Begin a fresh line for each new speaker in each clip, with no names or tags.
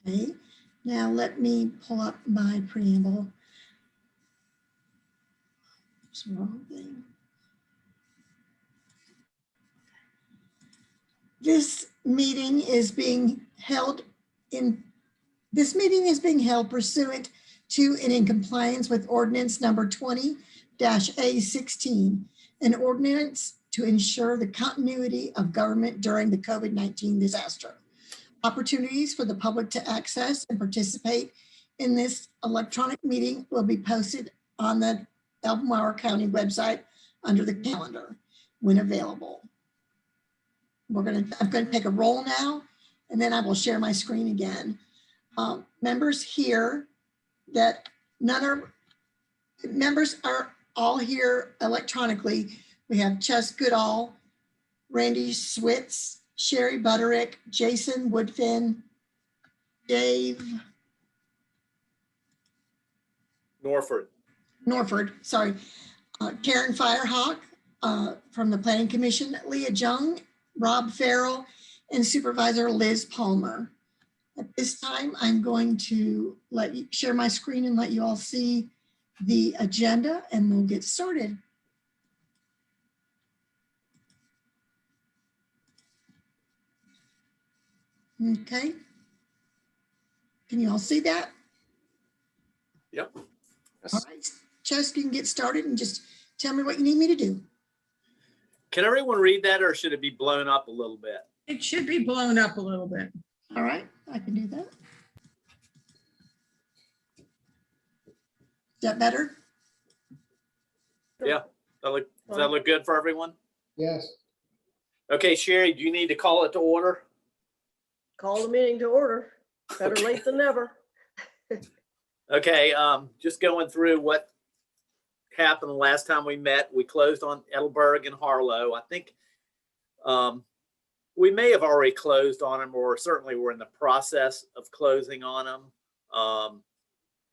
Okay, now let me pull up my preamble. Oops, wrong thing. This meeting is being held pursuant to and in compliance with ordinance number 20-A16, an ordinance to ensure the continuity of government during the COVID-19 disaster. Opportunities for the public to access and participate in this electronic meeting will be posted on the Albemarle County website under the calendar when available. I'm going to take a roll now, and then I will share my screen again. Members here that members are all here electronically. We have Chess Goodall, Randy Switz, Sherry Butterick, Jason Woodfin, Dave Norford, sorry, Karen Firehawk from the Planning Commission, Leah Jung, Rob Farrell, and Supervisor Liz Palmer. At this time, I'm going to share my screen and let you all see the agenda, and we'll get started. Okay. Can you all see that?
Yep. Yes.
All right, Chess, you can get started and just tell me what you need me to do.
Can everyone read that, or should it be blown up a little bit?
It should be blown up a little bit.
All right, I can do that. Is that better?
Yeah. Does that look good for everyone?
Yes.
Okay, Sherry, do you need to call it to order?
Call the meeting to order. Better
Okay.
late than never.
Okay, just going through what happened the last time we met. We closed on Edelberg and Harlow. I think we may have already closed on them, or certainly we're in the process of closing on them.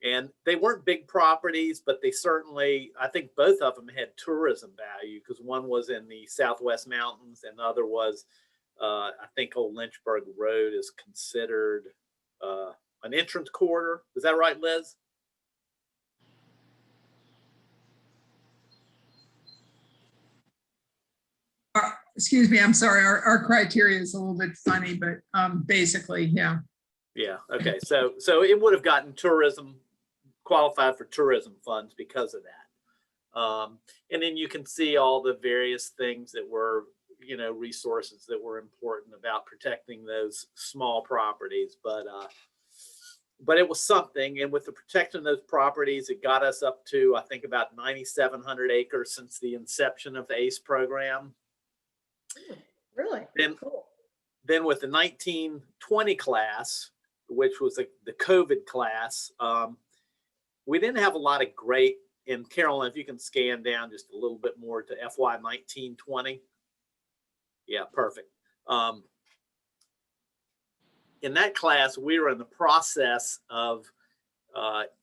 And they weren't big properties, but they certainly, I think both of them had tourism value, because one was in the Southwest Mountains and the other was, I think Old Lynchburg Road is considered an entrance corridor. Is that right, Liz?
Excuse me, I'm sorry. Our criteria is a little bit funny, but basically, yeah.
Yeah. Okay. So it would have gotten tourism, qualified for tourism funds because of that. And then you can see all the various things that were, resources that were important about protecting those small properties. But it was something. And with the protection of those properties, it got us up to, I think, about 9,700 acres since the inception of the ACE program.
Really? Cool.
Then with the 1920 class, which was the COVID class, we didn't have a lot of great, and Carolyn, if you can scan down just a little bit more to FY 1920. Yeah, perfect. In that class, we were in the process of,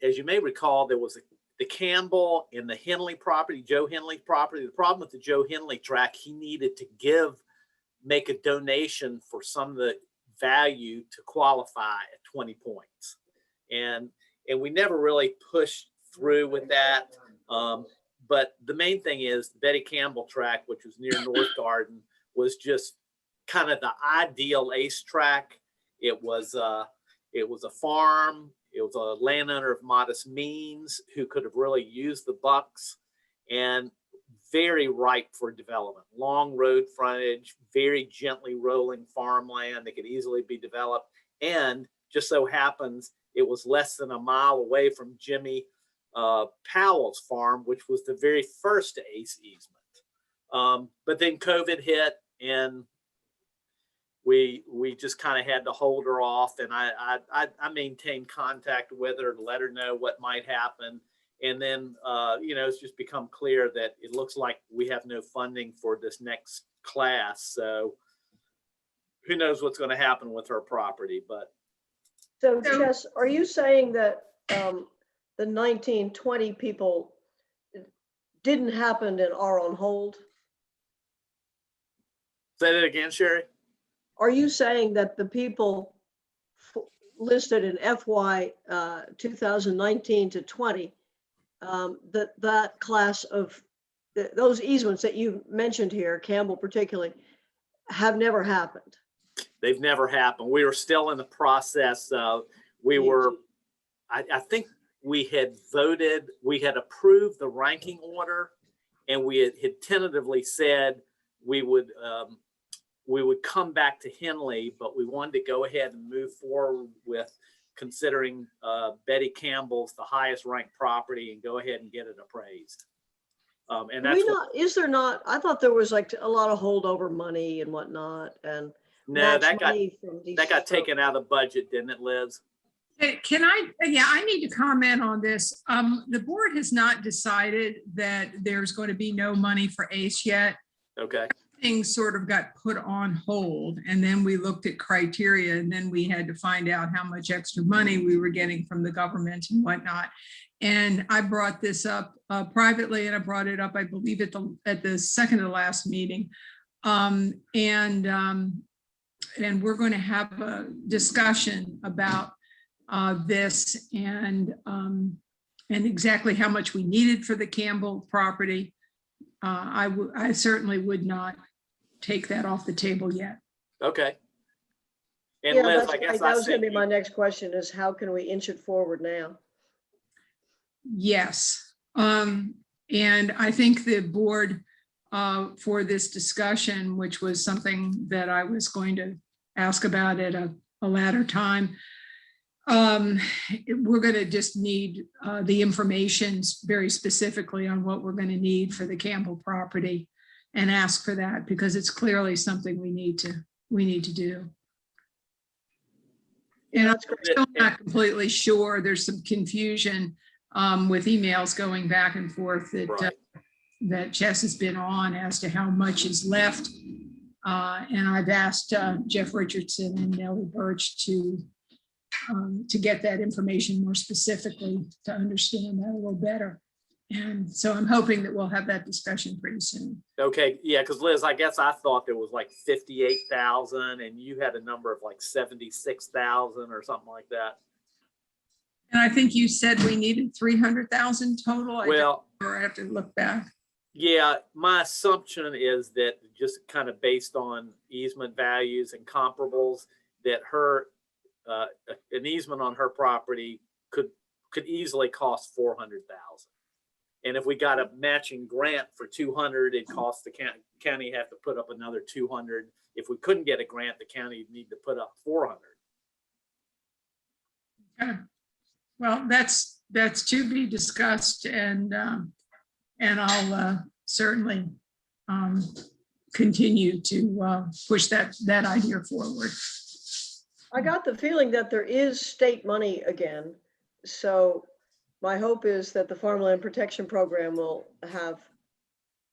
as you may recall, there was the Campbell and the Henley property, Joe Henley's property. The problem with the Joe Henley tract, he needed to make a donation for some of the value to qualify at 20 points. And we never really pushed through with that. But the main thing is the Betty Campbell tract, which was near North Garden, was just kind of the ideal ACE tract. It was a farm. It was a landowner of modest means who could have really used the bucks, and very ripe for development. Long road frontage, very gently rolling farmland that could easily be developed. And just so happens, it was less than a mile away from Jimmy Powell's farm, which was the very first ACE easement. But then COVID hit, and we just kind of had to hold her off. And I maintained contact with her to let her know what might happen. And then, it's just become clear that it looks like we have no funding for this next class. So who knows what's going to happen with her property. But
So, Jess, are you saying that the 1920 people didn't happen and are on hold?
say that again, Sherry.
Are you saying that the people listed in FY 2019 to 20, that class of those easements that you mentioned here, Campbell particularly, have never happened.
They've never happened. We were still in the process of, I think we had approved the ranking order, and we had tentatively said we would come back to Henley, but we wanted to go ahead and move forward with considering Betty Campbell's the highest ranked property and go ahead and get it appraised. And that's
is there not, I thought there was like a lot of holdover money and whatnot, and
no, that
got
got taken out of the budget, didn't it, Liz?
Can I, yeah, I need to comment on this. The board has not decided that there's going to be no money for ACE yet.
Okay.
Things sort of got put on hold, and then we looked at criteria, and then we had to find out how much extra money we were getting from the government and whatnot. And I brought this up privately, and I brought it up, I believe, at the second to last meeting. And we're going to have a discussion about this and exactly how much we needed for the Campbell property. I certainly would not take that off the table yet.
Okay. And
Yeah,
Liz, I guess
that was going to be my next question, is how can we inch it forward now?
Yes. And I think the board for this discussion, which was something that I was going to ask about at a later time, we're going to just need the information very specifically on what we're going to need for the Campbell property and ask for that, because it's clearly something we need to do. And I'm still not completely sure. There's some confusion with emails going back and forth that that Chess has been on as to how much is left. And I've asked Jeff Richardson and Nellie Birch to get that information more specifically to understand that a little better. And so I'm hoping that we'll have that discussion pretty soon.
Okay, yeah, because Liz, I guess I thought there was like 58,000 and you had a number of like 76,000 or something like that.
And I think you said we needed 300,000 total.
Well,
I have to look back.
Yeah, my assumption is that just kind of based on easement values and comparables, that her an easement on her property could easily cost 400,000. And if we got a matching grant for 200, it costs the county have to put up another 200. If we couldn't get a grant, the county would need to put up 400.
Okay. Well, that's to be discussed, and I'll certainly continue to push that idea forward.
I got the feeling that there is state money again. So my hope is that the Farmland Protection Program will have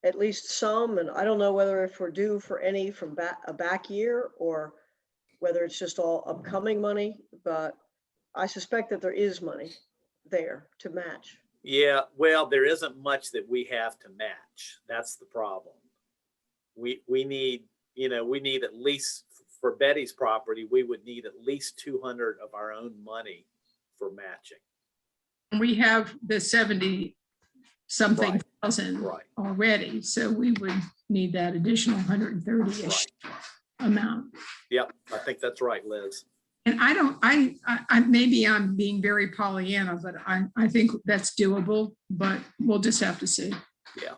at least some, and I don't know whether if we're due for any from a back year or whether it's just all upcoming money, but I suspect that there is money there to match.
Yeah, well, there isn't much that we have to match. That's the problem. We need, we need at least, for Betty's property, we would need at least 200 of our own money for matching.
We have the 70 something thousand already, so we would need that additional 130-ish amount.
Yep, I think that's right, Liz.
And I maybe I'm being very Pollyanna, but I think that's doable, but we'll just have to see.
Yeah.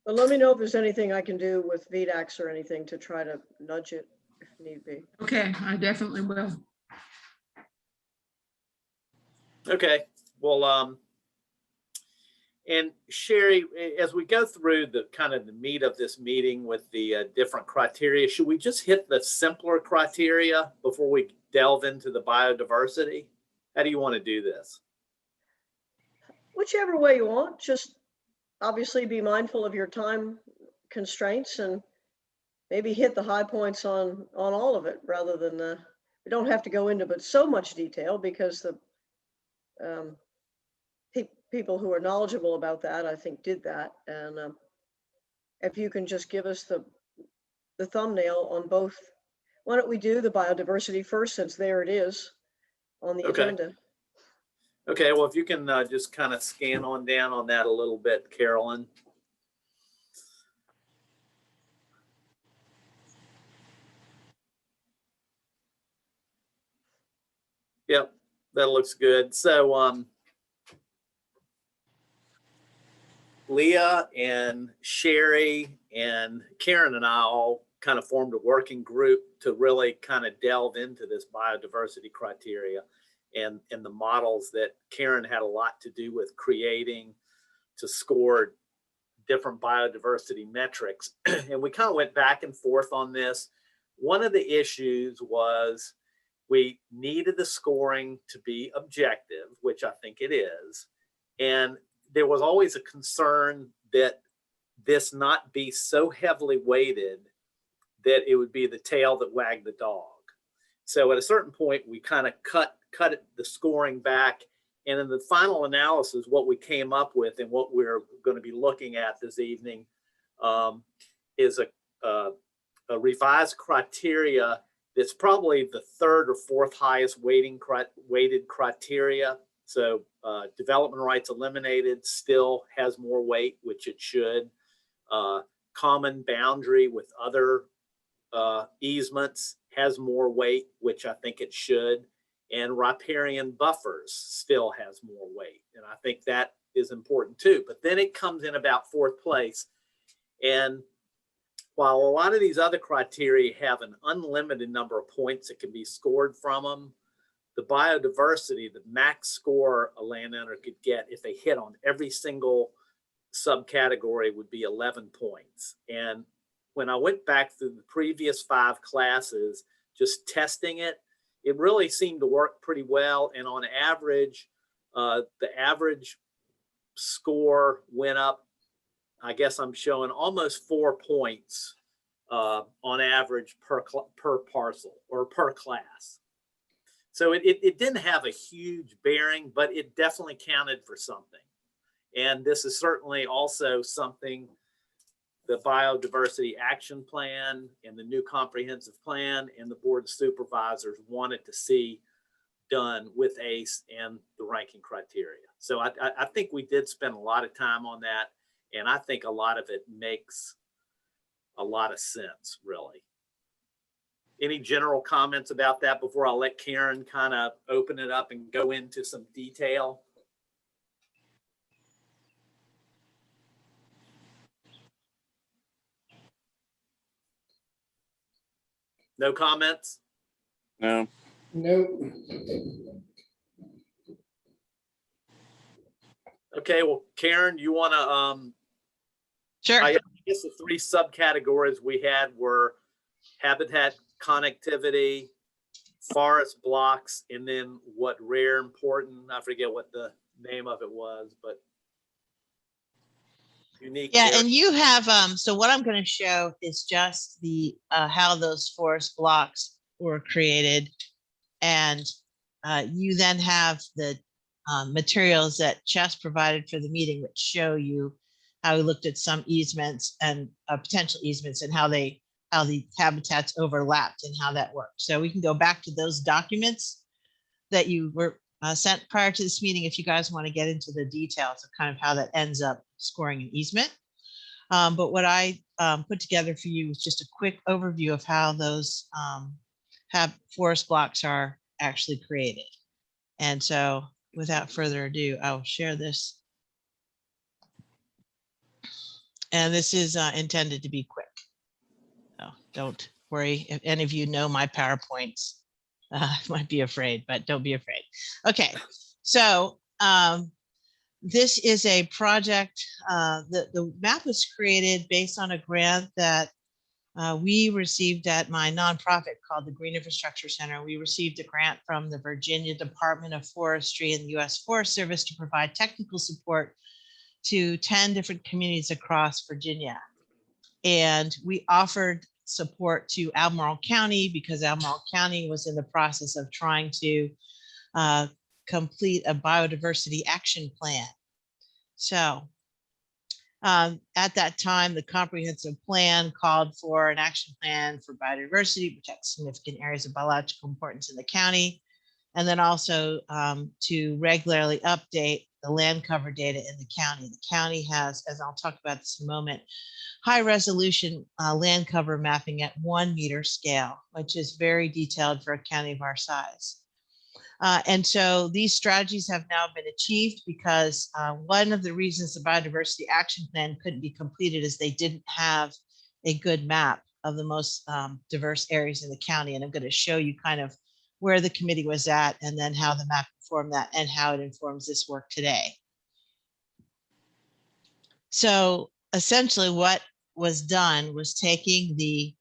But let me know if there's anything I can do with VDAX or anything to try to nudge it if need be.
Okay, I definitely will.
Okay, well, and Sherry, as we go through the kind of the meat of this meeting with the different criteria, should we just hit the simpler criteria before we delve into the biodiversity? How do you want to do this?
Whichever way you want, just obviously be mindful of your time constraints and maybe hit the high points on all of it rather than, we don't have to go into but so much detail because the people who are knowledgeable about that, I think, did that. And if you can just give us the thumbnail on both, why don't we do the biodiversity first, since there it is, on the
Okay.
agenda.
Okay, well, if you can just kind of scan on down on that a little bit, Carolyn. Yep, that looks good. So Leah and Sherry and Karen and I all kind of formed a working group to really kind of delve into this biodiversity criteria and the models that Karen had a lot to do with creating to score different biodiversity metrics. And we kind of went back and forth on this. One of the issues was we needed the scoring to be objective, which I think it is. And there was always a concern that this not be so heavily weighted that it would be the tail that wagged the dog. So at a certain point, we kind of cut the scoring back. And in the final analysis, what we came up with and what we're going to be looking at this evening is a revised criteria that's probably the third or fourth highest weighted criteria. So development rights eliminated still has more weight, which it should. Common boundary with other easements has more weight, which I think it should. And riparian buffers still has more weight. And I think that is important too. But then it comes in about fourth place. And while a lot of these other criteria have an unlimited number of points that can be scored from them, the biodiversity, the max score a landowner could get if they hit on every single subcategory would be 11 points. And when I went back through the previous 5 classes, just testing it, it really seemed to work pretty well. And on average, the average score went up. I guess I'm showing almost 4 points on average per parcel or per class. So it didn't have a huge bearing, but it definitely counted for something. And this is certainly also something the Biodiversity Action Plan and the new comprehensive plan and the Board of Supervisors wanted to see done with ACE and the ranking criteria. So I think we did spend a lot of time on that. And I think a lot of it makes a lot of sense, really. Any general comments about that before I'll let Karen kind of open it up and go into some detail? No comments?
No.
Nope.
Okay, well, Karen, you want to,
Sure.
I guess the 3 subcategories we had were habitat connectivity, forest blocks, and then what rare important, I forget what the name of it was, but unique.
Yeah,
area.
and you have, so what I'm going to show is just the, how those forest blocks were created. And you then have the materials that Chess provided for the meeting, which show you how we looked at some easements and potential easements and how the habitats overlapped and how that worked. So we can go back to those documents that you were sent prior to this meeting if you guys want to get into the details of kind of how that ends up scoring an easement. But what I put together for you is just a quick overview of how those forest blocks are actually created. And so without further ado, I'll share this. And this is intended to be quick. So don't worry if any of you know my PowerPoints. Might be afraid, but don't be afraid. Okay, so this is a project. The map was created based on a grant that we received at my nonprofit called the Green Infrastructure Center. We received a grant from the Virginia Department of Forestry and the U.S. Forest Service to provide technical support to 10 different communities across Virginia. And we offered support to Albemarle County because Albemarle County was in the process of trying to complete a biodiversity action plan. So at that time, the comprehensive plan called for an action plan for biodiversity, protect significant areas of biological importance in the county, and then also to regularly update the land cover data in the county. The county has, as I'll talk about this in a moment, high resolution land cover mapping at 1 meter scale, which is very detailed for a county of our size. And so these strategies have now been achieved because one of the reasons the Biodiversity Action Plan couldn't be completed is they didn't have a good map of the most diverse areas in the county. And I'm going to show you kind of where the committee was at and then how the map informed that and how it informs this work today. So essentially what was done was taking the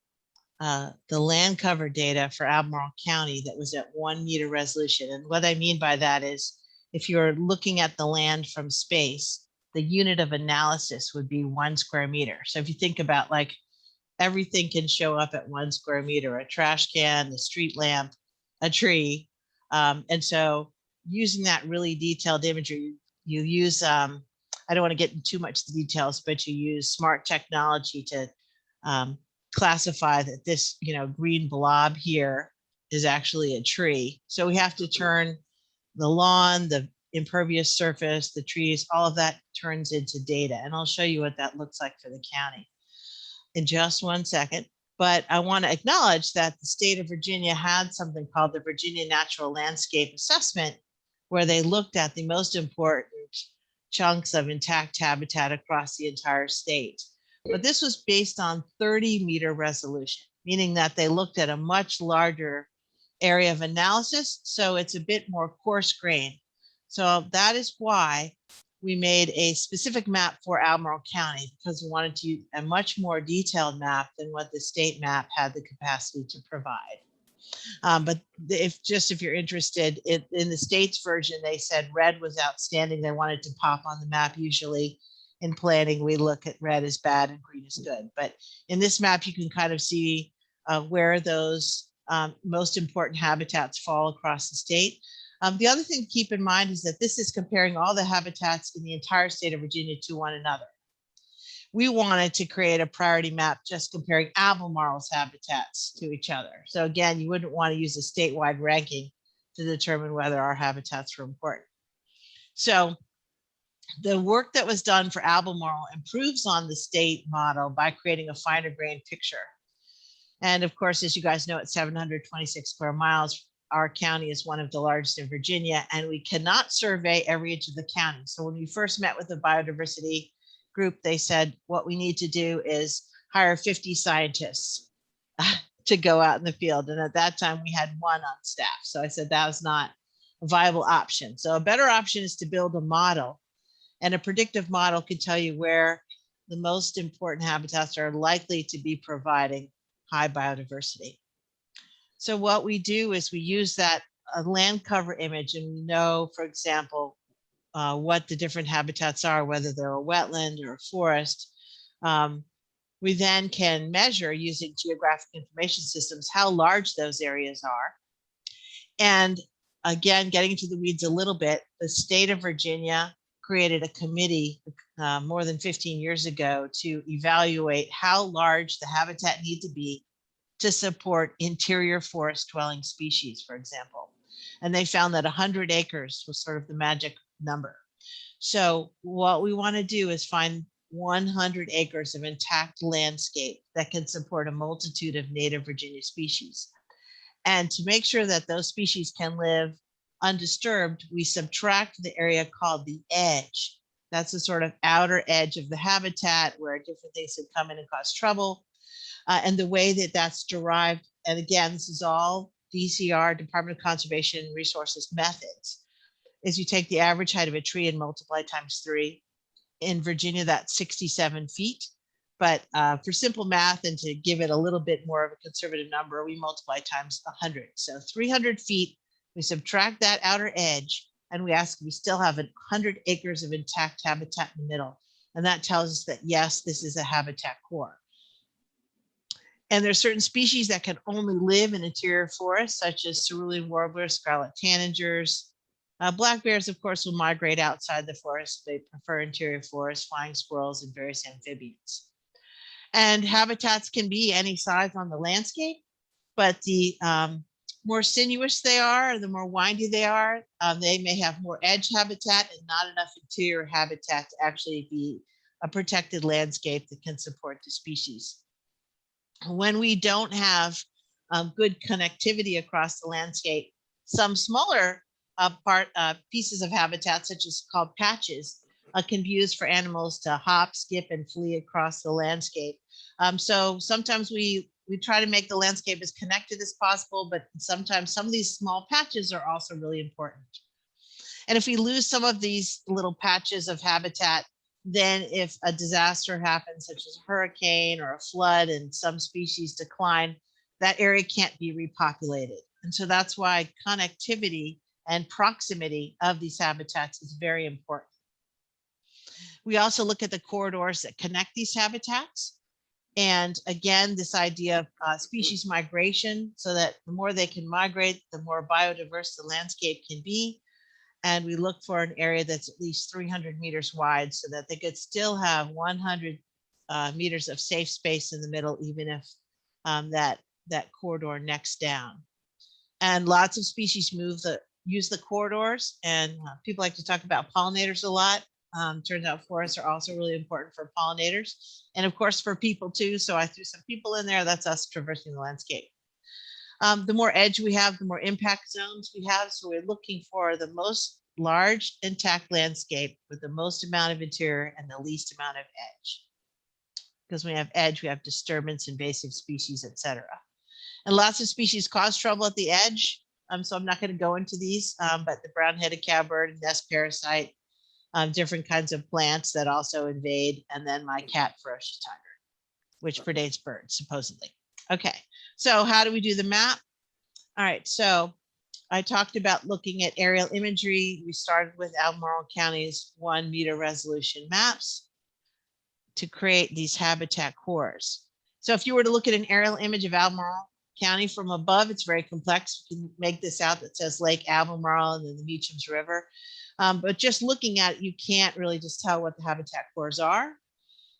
land cover data for Albemarle County that was at 1 meter resolution. And what I mean by that is if you're looking at the land from space, the unit of analysis would be 1 square meter. So if you think about like everything can show up at 1 square meter, a trash can, the street lamp, a tree. And so using that really detailed imagery, you use, I don't want to get into too much details, but you use smart technology to classify that this, green blob here is actually a tree. So we have to turn the lawn, the impervious surface, the trees, all of that turns into data. And I'll show you what that looks like for the county in just 1 second. But I want to acknowledge that the state of Virginia had something called the Virginia Natural Landscape Assessment, where they looked at the most important chunks of intact habitat across the entire state. But this was based on 30-meter resolution, meaning that they looked at a much larger area of analysis. So it's a bit more coarse grained. So that is why we made a specific map for Albemarle County, because we wanted to use a much more detailed map than what the state map had the capacity to provide. But if you're interested, in the state's version, they said red was outstanding. They wanted to pop on the map. Usually in planning, we look at red as bad and green as good. But in this map, you can kind of see where those most important habitats fall across the state. The other thing to keep in mind is that this is comparing all the habitats in the entire state of Virginia to one another. We wanted to create a priority map just comparing Albemarle's habitats to each other. So again, you wouldn't want to use a statewide ranking to determine whether our habitats were important. So the work that was done for Albemarle improves on the state model by creating a finer grained picture. And of course, as you guys know, at 726 square miles, our county is one of the largest in Virginia, and we cannot survey every inch of the county. So when we first met with the biodiversity group, they said, what we need to do is hire 50 scientists to go out in the field. And at that time we had 1 on staff. So I said, that was not a viable option. So a better option is to build a model, and a predictive model can tell you where the most important habitats are likely to be providing high biodiversity. So what we do is we use that land cover image, and we know, for example, what the different habitats are, whether they're a wetland or a forest. We then can measure using geographic information systems how large those areas are. And again, getting into the weeds a little bit, the state of Virginia created a committee more than 15 years ago to evaluate how large the habitat need to be to support interior forest dwelling species, for example. And they found that 100 acres was sort of the magic number. So what we want to do is find 100 acres of intact landscape that can support a multitude of native Virginia species. And to make sure that those species can live undisturbed, we subtract the area called the edge. That's the sort of outer edge of the habitat where different things can come in and cause trouble. And the way that that's derived, and again, this is all DCR, Department of Conservation and Resources methods, is you take the average height of a tree and multiply times 3. In Virginia, that's 67 feet. But for simple math and to give it a little bit more of a conservative number, we multiply times 100. So 300 feet, we subtract that outer edge, and we ask if we still have 100 acres of intact habitat in the middle. And that tells us that, yes, this is a habitat core. And there's certain species that can only live in interior forests, such as cerulean warblers, scarlet tanagers. Black bears, of course, will migrate outside the forest. They prefer interior forests, flying squirrels, and various amphibians. And habitats can be any size on the landscape, but the more sinuous they are, the more windy they are, they may have more edge habitat and not enough interior habitat to actually be a protected landscape that can support the species. When we don't have good connectivity across the landscape, some smaller pieces of habitat, such as called patches, can be used for animals to hop, skip, and flee across the landscape. So sometimes we try to make the landscape as connected as possible, but sometimes some of these small patches are also really important. And if we lose some of these little patches of habitat, then if a disaster happens, such as a hurricane or a flood, and some species decline, that area can't be repopulated. And so that's why connectivity and proximity of these habitats is very important. We also look at the corridors that connect these habitats. And again, this idea of species migration, so that the more they can migrate, the more biodiverse the landscape can be. And we look for an area that's at least 300 meters wide, so that they could still have 100 meters of safe space in the middle, even if that corridor necks down. And lots of species use the corridors, and people like to talk about pollinators a lot. Turns out forests are also really important for pollinators, and of course for people too. So I threw some people in there. That's us traversing the landscape. The more edge we have, the more impact zones we have. So we're looking for the most large intact landscape with the most amount of interior and the least amount of edge. Because when we have edge, we have disturbance, invasive species, etc. And lots of species cause trouble at the edge. So I'm not going to go into these, but the brown-headed cowbird, nest parasite, different kinds of plants that also invade, and then my cat ferocious tiger, which predates birds, supposedly. Okay, so how do we do the map? All right, so I talked about looking at aerial imagery. We started with Albemarle County's 1 meter resolution maps to create these habitat cores. So if you were to look at an aerial image of Albemarle County from above, it's very complex. You can make this out that says Lake Albemarle and then the Meacham's River. But just looking at it, you can't really just tell what the habitat cores are.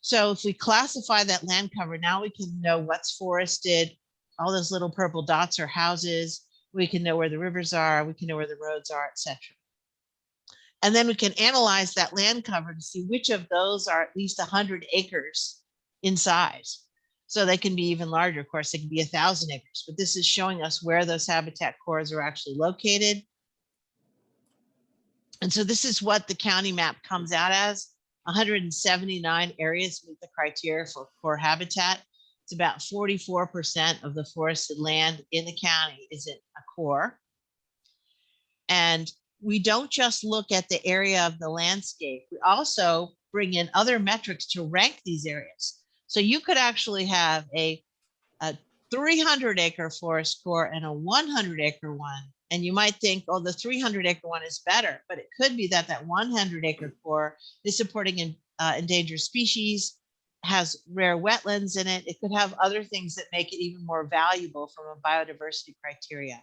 So if we classify that land cover, now we can know what's forested. All those little purple dots are houses. We can know where the rivers are. We can know where the roads are, etc. And then we can analyze that land cover to see which of those are at least 100 acres in size. So they can be even larger. Of course, they can be 1,000 acres, but this is showing us where those habitat cores are actually located. And so this is what the county map comes out as. 179 areas meet the criteria for core habitat. It's about 44% of the forested land in the county is in a core. And we don't just look at the area of the landscape. We also bring in other metrics to rank these areas. So you could actually have a 300-acre forest core and a 100-acre one. And you might think, oh, the 300-acre one is better, but it could be that that 100-acre core is supporting endangered species, has rare wetlands in it. It could have other things that make it even more valuable from a biodiversity criteria.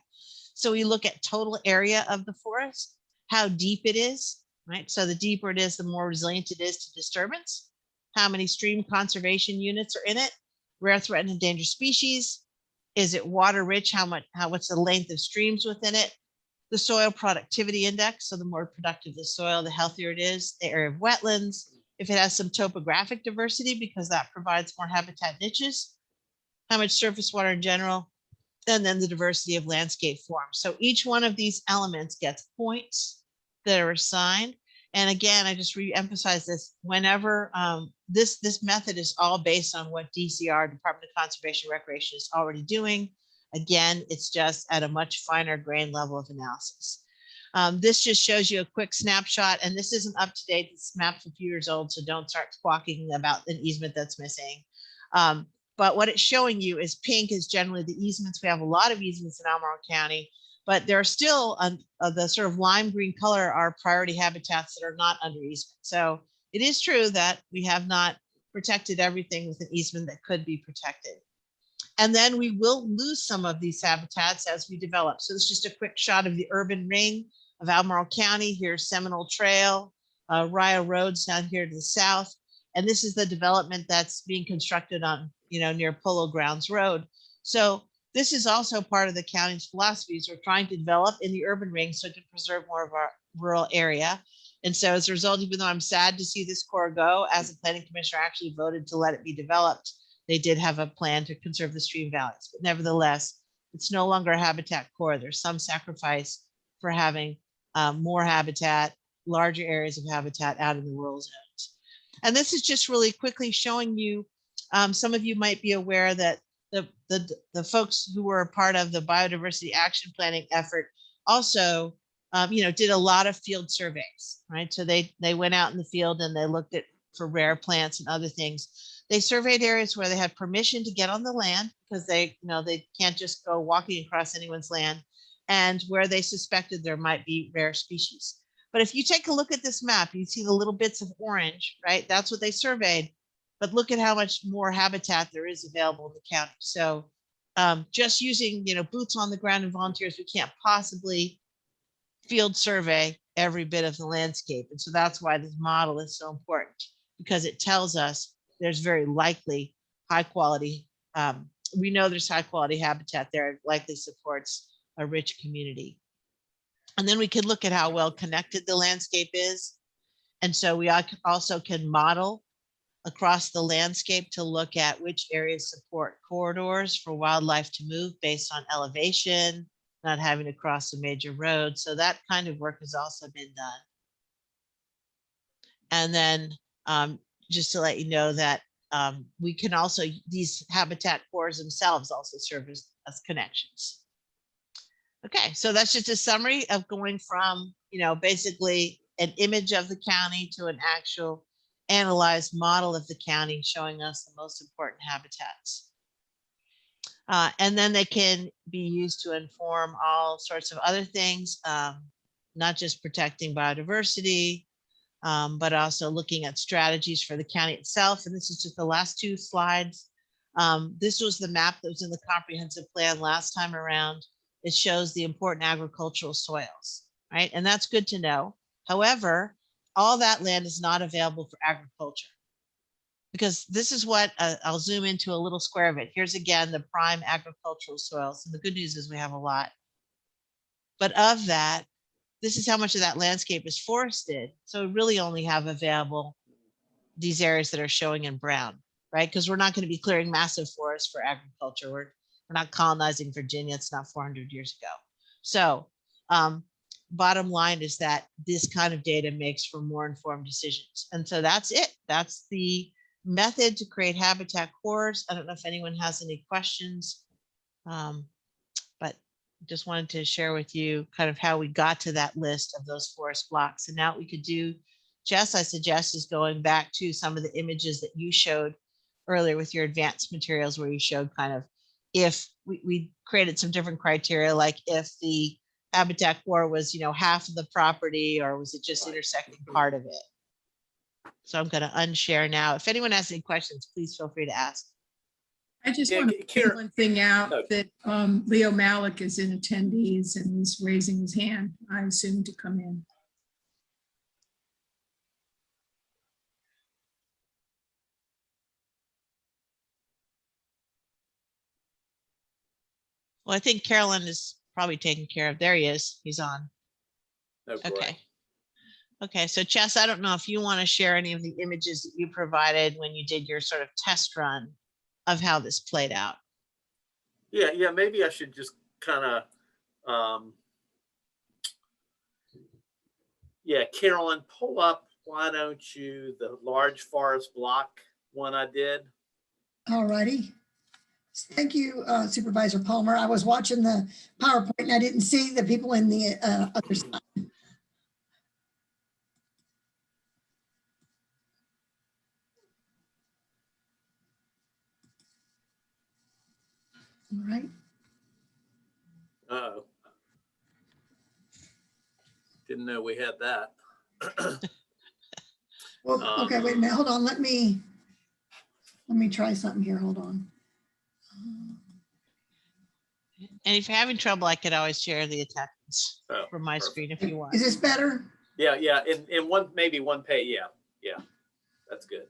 So we look at total area of the forest, how deep it is, right? So the deeper it is, the more resilient it is to disturbance. How many stream conservation units are in it? Rare, threatened, endangered species. Is it water rich? What's the length of streams within it? The soil productivity index. So the more productive the soil, the healthier it is. The area of wetlands. If it has some topographic diversity, because that provides more habitat niches. How much surface water in general. And then the diversity of landscape forms. So each one of these elements gets points that are assigned. And again, I just re-emphasize this, whenever this method is all based on what DCR, Department of Conservation and Recreation, is already doing. Again, it's just at a much finer grain level of analysis. This just shows you a quick snapshot, and this isn't up to date. This map's a few years old, so don't start squawking about an easement that's missing. But what it's showing you is pink is generally the easements. We have a lot of easements in Albemarle County, but there are still the sort of lime green color are priority habitats that are not under easement. So it is true that we have not protected everything with an easement that could be protected. And then we will lose some of these habitats as we develop. So it's just a quick shot of the urban ring of Albemarle County. Here's Seminole Trail, Rio Roads down here to the south. And this is the development that's being constructed on, near Polo Grounds Road. So this is also part of the county's philosophies. We're trying to develop in the urban ring so to preserve more of our rural area. And so as a result, even though I'm sad to see this core go, as a planning commissioner actually voted to let it be developed, they did have a plan to conserve the stream valleys. But nevertheless, it's no longer a habitat core. There's some sacrifice for having more habitat, larger areas of habitat out in the rural zones. And this is just really quickly showing you, some of you might be aware that the folks who were a part of the biodiversity action planning effort also did a lot of field surveys, right? So they went out in the field and they looked at for rare plants and other things. They surveyed areas where they had permission to get on the land because they can't just go walking across anyone's land, and where they suspected there might be rare species. But if you take a look at this map, you see the little bits of orange, right? That's what they surveyed. But look at how much more habitat there is available in the county. So just using, boots on the ground and volunteers, we can't possibly field survey every bit of the landscape. And so that's why this model is so important, because it tells us there's very likely high quality. We know there's high quality habitat there. It likely supports a rich community. And then we can look at how well connected the landscape is. And so we also can model across the landscape to look at which areas support corridors for wildlife to move based on elevation, not having to cross a major road. So that kind of work has also been done. And then just to let you know that we can also, these habitat cores themselves also serve as connections. Okay, so that's just a summary of going from, basically an image of the county to an actual analyzed model of the county showing us the most important habitats. And then they can be used to inform all sorts of other things, not just protecting biodiversity, but also looking at strategies for the county itself. And this is just the last two slides. This was the map that was in the comprehensive plan last time around. It shows the important agricultural soils, right? And that's good to know. However, all that land is not available for agriculture, because this is what I'll zoom into a little square of it. Here's again the prime agricultural soils. And the good news is we have a lot. But of that, this is how much of that landscape is forested. So we really only have available these areas that are showing in brown, right? Because we're not going to be clearing massive forests for agriculture. We're not colonizing Virginia. It's not 400 years ago. So bottom line is that this kind of data makes for more informed decisions. And so that's it. That's the method to create habitat cores. I don't know if anyone has any questions, but just wanted to share with you kind of how we got to that list of those forest blocks. And now what we could do, Jess, I suggest, is going back to some of the images that you showed earlier with your advanced materials, where you showed kind of if we created some different criteria, like if the habitat core was, half of the property, or was it just intersecting part of it? So I'm going to unshare now. If anyone has any questions, please feel free to ask.
I just want to point one thing out, that Leo Malik is in attendees and he's raising his hand, I assume, to come in.
Well, I think Carolyn is probably taken care of. There he is. He's on.
Oh,
okay. Okay. So Chess, I don't know if you want to share any of the images that you provided when you did your sort of test run of how this played out.
Yeah. Maybe I should just kind of, Carolyn, pull up, why don't you, the large forest block one I did.
All righty. Thank you, Supervisor Palmer. I was watching the PowerPoint and I didn't see the people in the other side. All right.
Uh-oh. Didn't know we had that.
Well, okay, wait a minute. Hold on. Let me try something here. Hold on.
And if you're having trouble, I could always share the attachments from my screen if you want.
Is this better?
Yeah. In maybe one page. Yeah. That's good.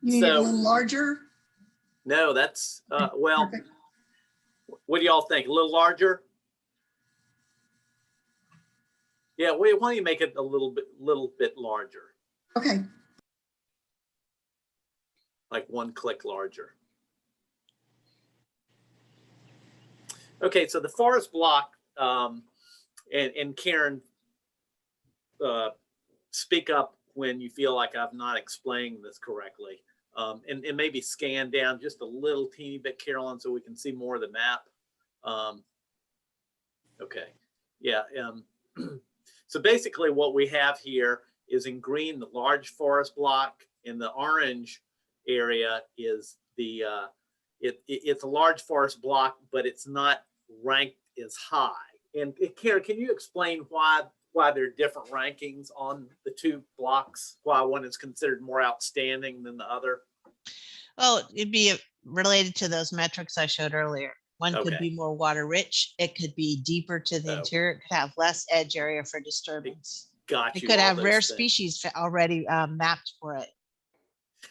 You need it a little larger?
No, that's well.
Perfect.
What do y'all think? A little larger? Yeah, why don't you make it a little bit larger,
Okay,
like one click larger. Okay, so the forest block, and Karen, speak up when you feel like I've not explained this correctly. And maybe scan down just a little teeny bit, Carolyn, so we can see more of the map. Okay, yeah. So basically what we have here is in green, the large forest block. In the orange area is the, it's a large forest block, but it's not ranked as high. And Karen, can you explain why there are different rankings on the two blocks? Why one is considered more outstanding than the other?
Well, it'd be related to those metrics I showed earlier. One could
Okay.
be more water rich. It could be deeper to the
Oh.
interior. It could have less edge area for disturbance.
Got
It
you.
could
all
have
those
rare
things.
species already mapped for it.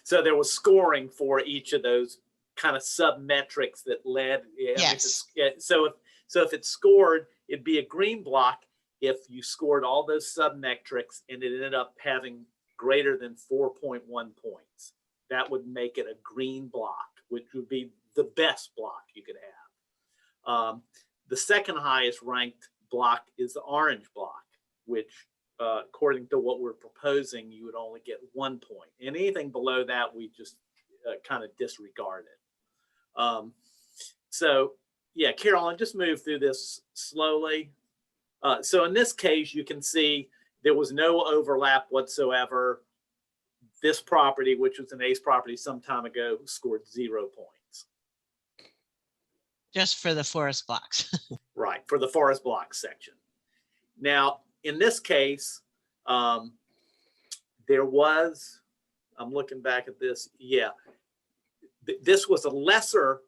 So there was scoring for each of those kind of sub-metrics that led.
Yes.
So if it's scored, it'd be a green block if you scored all those sub-metrics and it ended up having greater than 4.1 points. That would make it a green block, which would be the best block you could have. The second highest ranked block is the orange block, which according to what we're proposing, you would only get 1 point. And anything below that, we just kind of disregarded. So yeah, Carolyn, just move through this slowly. So in this case, you can see there was no overlap whatsoever. This property, which was an ACE property some time ago, scored 0 points.
Just for the forest blocks.
Right, for the forest block section. Now, in this case, there was, I'm looking back at this, yeah, this was a lesser,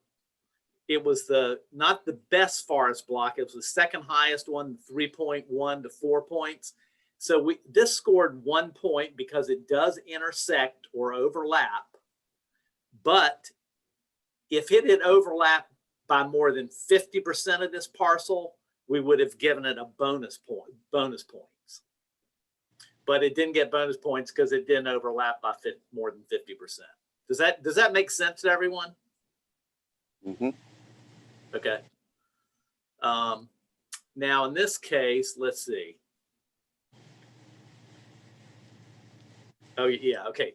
it was not the best forest block, it was the second highest one, 3.1 to 4 points. So this scored 1 point because it does intersect or overlap, but if it had overlapped by more than 50% of this parcel, we would have given it a bonus points. But it didn't get bonus points because it didn't overlap by more than 50%. Does that make sense to everyone?
Mm-hmm.
Okay. Now in this case, let's see. Oh yeah, okay.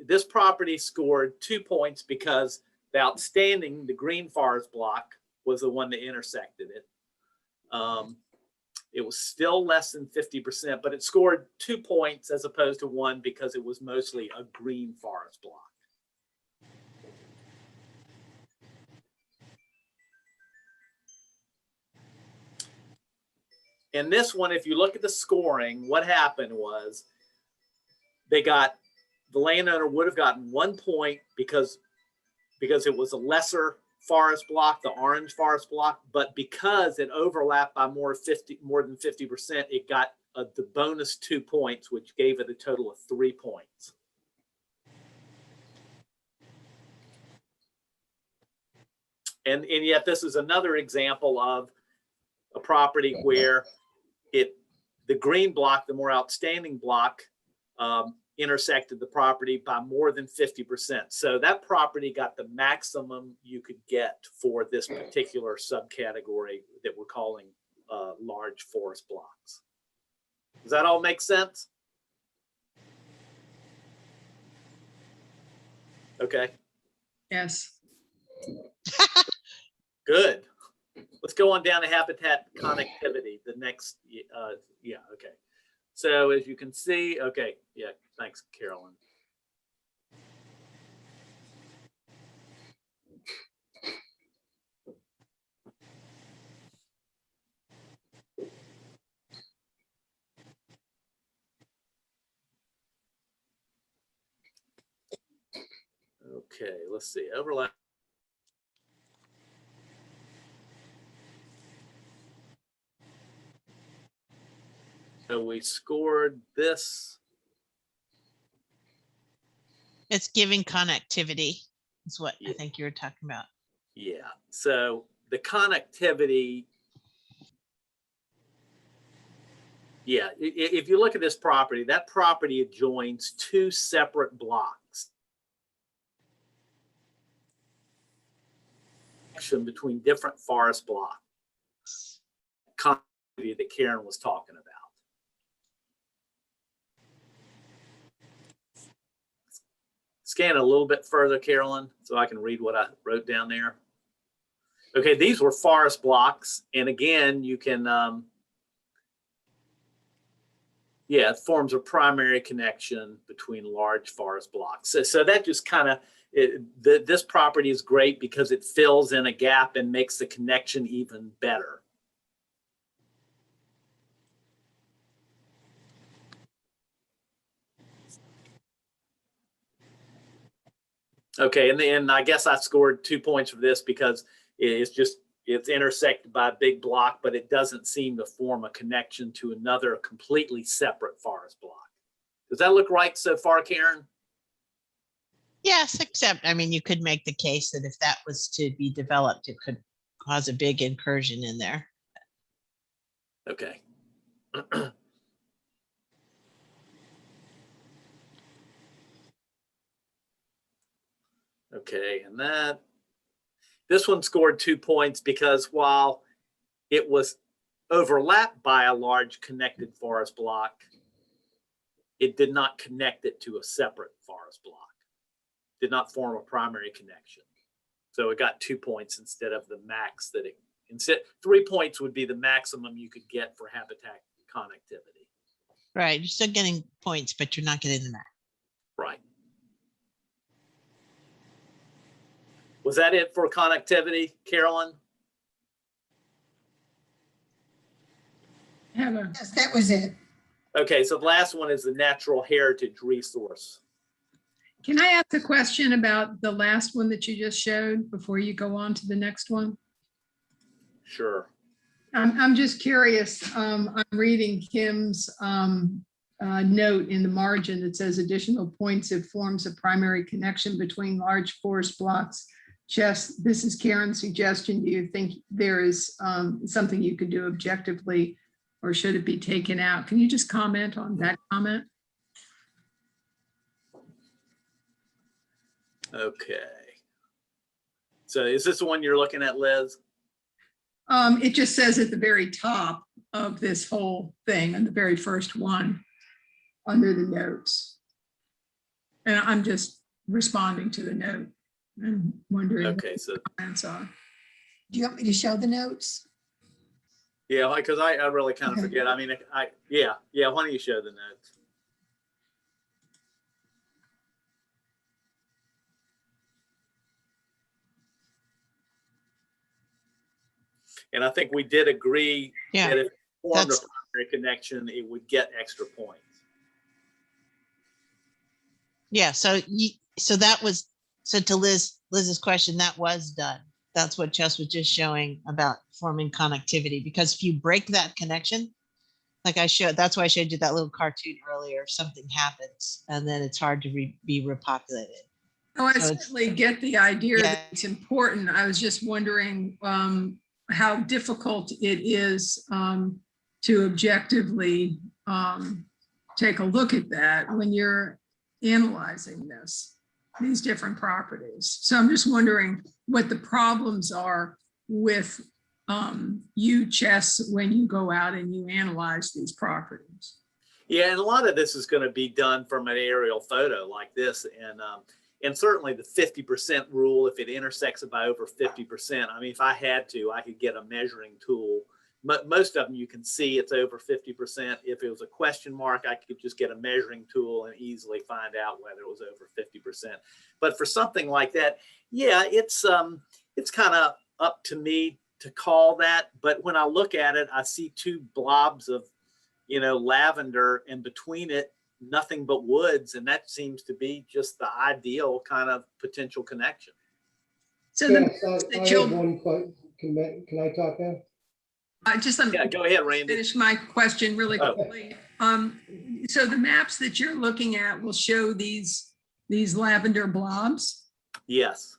This property scored 2 points because the outstanding, the green forest block, was the one that intersected it. It was still less than 50%, but it scored 2 points as opposed to 1 because it was mostly a green forest block. And this one, if you look at the scoring, what happened was the landowner would have gotten 1 point because it was a lesser forest block, the orange forest block, but because it overlapped by more than 50%, it got the bonus 2 points, which gave it a total of 3 points. And yet this is another example of a property where the green block, the more outstanding block, intersected the property by more than 50%. So that property got the maximum you could get for this particular subcategory that we're calling large forest blocks. Does that all make sense? Okay,
Yes.
good. Let's go on down to habitat connectivity. The next, yeah, okay. So as you can see, okay, yeah, thanks, Carolyn. Okay, let's see, overlap. So we scored this.
It's giving connectivity is what I think you were talking about.
Yeah, so the connectivity, yeah, if you look at this property, that property adjoins two separate blocks. Between different forest blocks. Connectivity that Karen was talking about. Scan a little bit further, Carolyn, so I can read what I wrote down there. Okay, these were forest blocks. And again, you can, yeah, it forms a primary connection between large forest blocks. So that just kind of, this property is great because it fills in a gap and makes the connection even better. Okay, and then I guess I scored 2 points for this because it's intersected by a big block, but it doesn't seem to form a connection to another completely separate forest block. Does that look right so far, Karen?
Yes, except, I mean, you could make the case that if that was to be developed, it could cause a big incursion in there.
Okay. Okay, and this one scored 2 points because while it was overlapped by a large connected forest block, it did not connect it to a separate forest block. Did not form a primary connection. So it got 2 points instead of the max that it, instead 3 points would be the maximum you could get for habitat connectivity.
Right, you're still getting points, but you're not getting the max.
Right. Was that it for connectivity, Carolyn?
Yes, that was it.
Okay, so the last one is the natural heritage resource.
Can I ask a question about the last one that you just showed before you go on to the next one?
Sure.
I'm just curious. I'm reading Kim's note in the margin that says additional points if forms a primary connection between large forest blocks. Jess, this is Karen's suggestion. Do you think there is something you could do objectively, or should it be taken out? Can you just comment on that comment?
Okay. So is this the one you're looking at, Liz?
It just says at the very top of this whole thing, and the very first one under the notes. And I'm just responding to the note and wondering
Okay,
what
so
the comments are.
Do you want me to show the notes?
yeah, because I really kind of
Okay.
forget. I mean, yeah. Why don't you show the notes? And I think we did agree
Yeah,
that if it formed a
that's-
primary connection, it would get extra points.
Yeah, so that was, so to Liz's question, that was done. That's what Jess was just showing about forming connectivity, because if you break that connection, like I showed, that's why I showed you that little cartoon earlier, something happens and then it's hard to be repopulated.
Oh, I
So it's-
certainly get the idea
Yeah.
that it's important. I was just wondering how difficult it is to objectively take a look at that when you're analyzing these different properties. So I'm just wondering what the problems are with you, Chess, when you go out and you analyze these properties.
Yeah, and a lot of this is going to be done from an aerial photo like this, and certainly the 50% rule. If it intersects by over 50%, I mean, if I had to, I could get a measuring tool. Most of them you can see it's over 50%. If it was a question mark, I could just get a measuring tool and easily find out whether it was over 50%. But for something like that, yeah, it's kind of up to me to call that. But when I look at it, I see two blobs of, lavender, and between it, nothing but woods. And that seems to be just the ideal kind of potential connection.
So
Yes,
the
I
that you'll-
have one question. Can I talk now?
Yeah, go ahead, Randy.
finish my question really
Oh.
quickly. So the maps that you're looking at will show these lavender blobs.
Yes.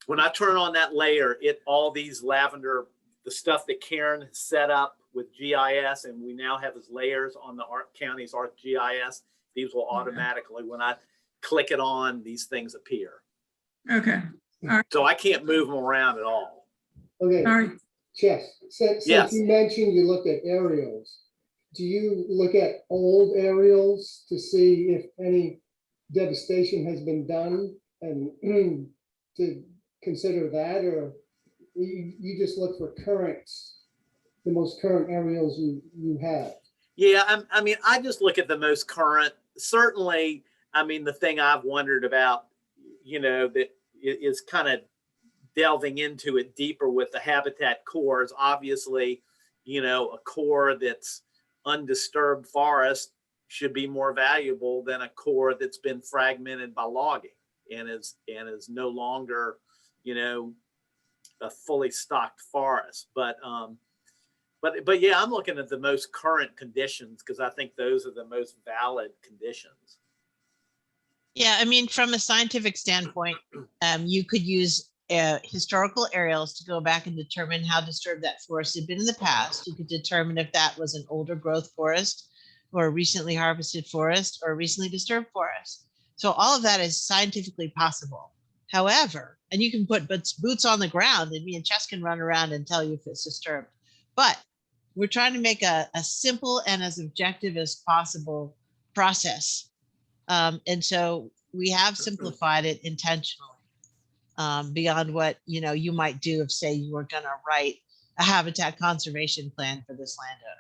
when I turn on that layer, all these lavender, the stuff that Karen has set up with GIS, and we now have as layers on the county's ArcGIS, these will automatically, when I click it on, these things appear.
Okay,
So I can't move them around at all.
Okay,
all right.
Chess, since
Yes.
you mentioned you looked at aerials, do you look at old aerials to see if any devastation has been done and to consider that, or you just look for the most current aerials you have?
Yeah, I mean, I just look at the most current. Certainly, I mean, the thing I've wondered about, that is kind of delving into it deeper with the habitat cores. Obviously, a core that's undisturbed forest should be more valuable than a core that's been fragmented by logging and is no longer, a fully stocked forest. But yeah, I'm looking at the most current conditions because I think those are the most valid conditions.
Yeah, I mean, from a scientific standpoint, you could use historical aerials to go back and determine how disturbed that forest had been in the past. You could determine if that was an older growth forest or a recently harvested forest or a recently disturbed forest. So all of that is scientifically possible. However, and you can put boots on the ground and me and Chess can run around and tell you if it's disturbed. But we're trying to make a simple and as objective as possible process. And so we have simplified it intentionally beyond what you might do if, say, you were going to write a habitat conservation plan for this landowner.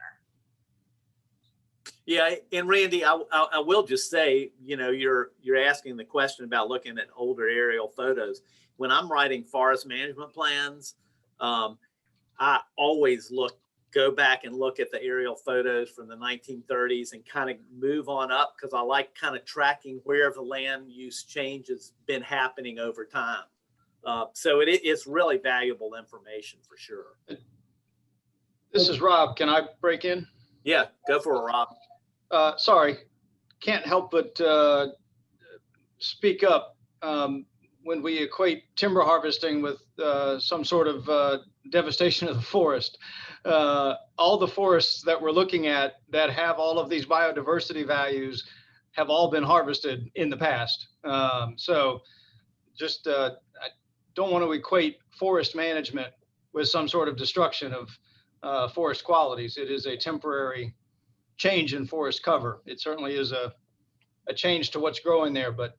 Yeah, and Randy, I will just say, you're asking the question about looking at older aerial photos. When I'm writing forest management plans, I always go back and look at the aerial photos from the 1930s and kind of move on up because I like kind of tracking where the land use change has been happening over time. So it's really valuable information for sure.
This is Rob. Can I break in?
Yeah, go for it, Rob.
Sorry, can't help but speak up when we equate timber harvesting with some sort of devastation of the forest. All the forests that we're looking at that have all of these biodiversity values have all been harvested in the past. So just I don't want to equate forest management with some sort of destruction of forest qualities. It is a temporary change in forest cover. It certainly is a change to what's growing there, but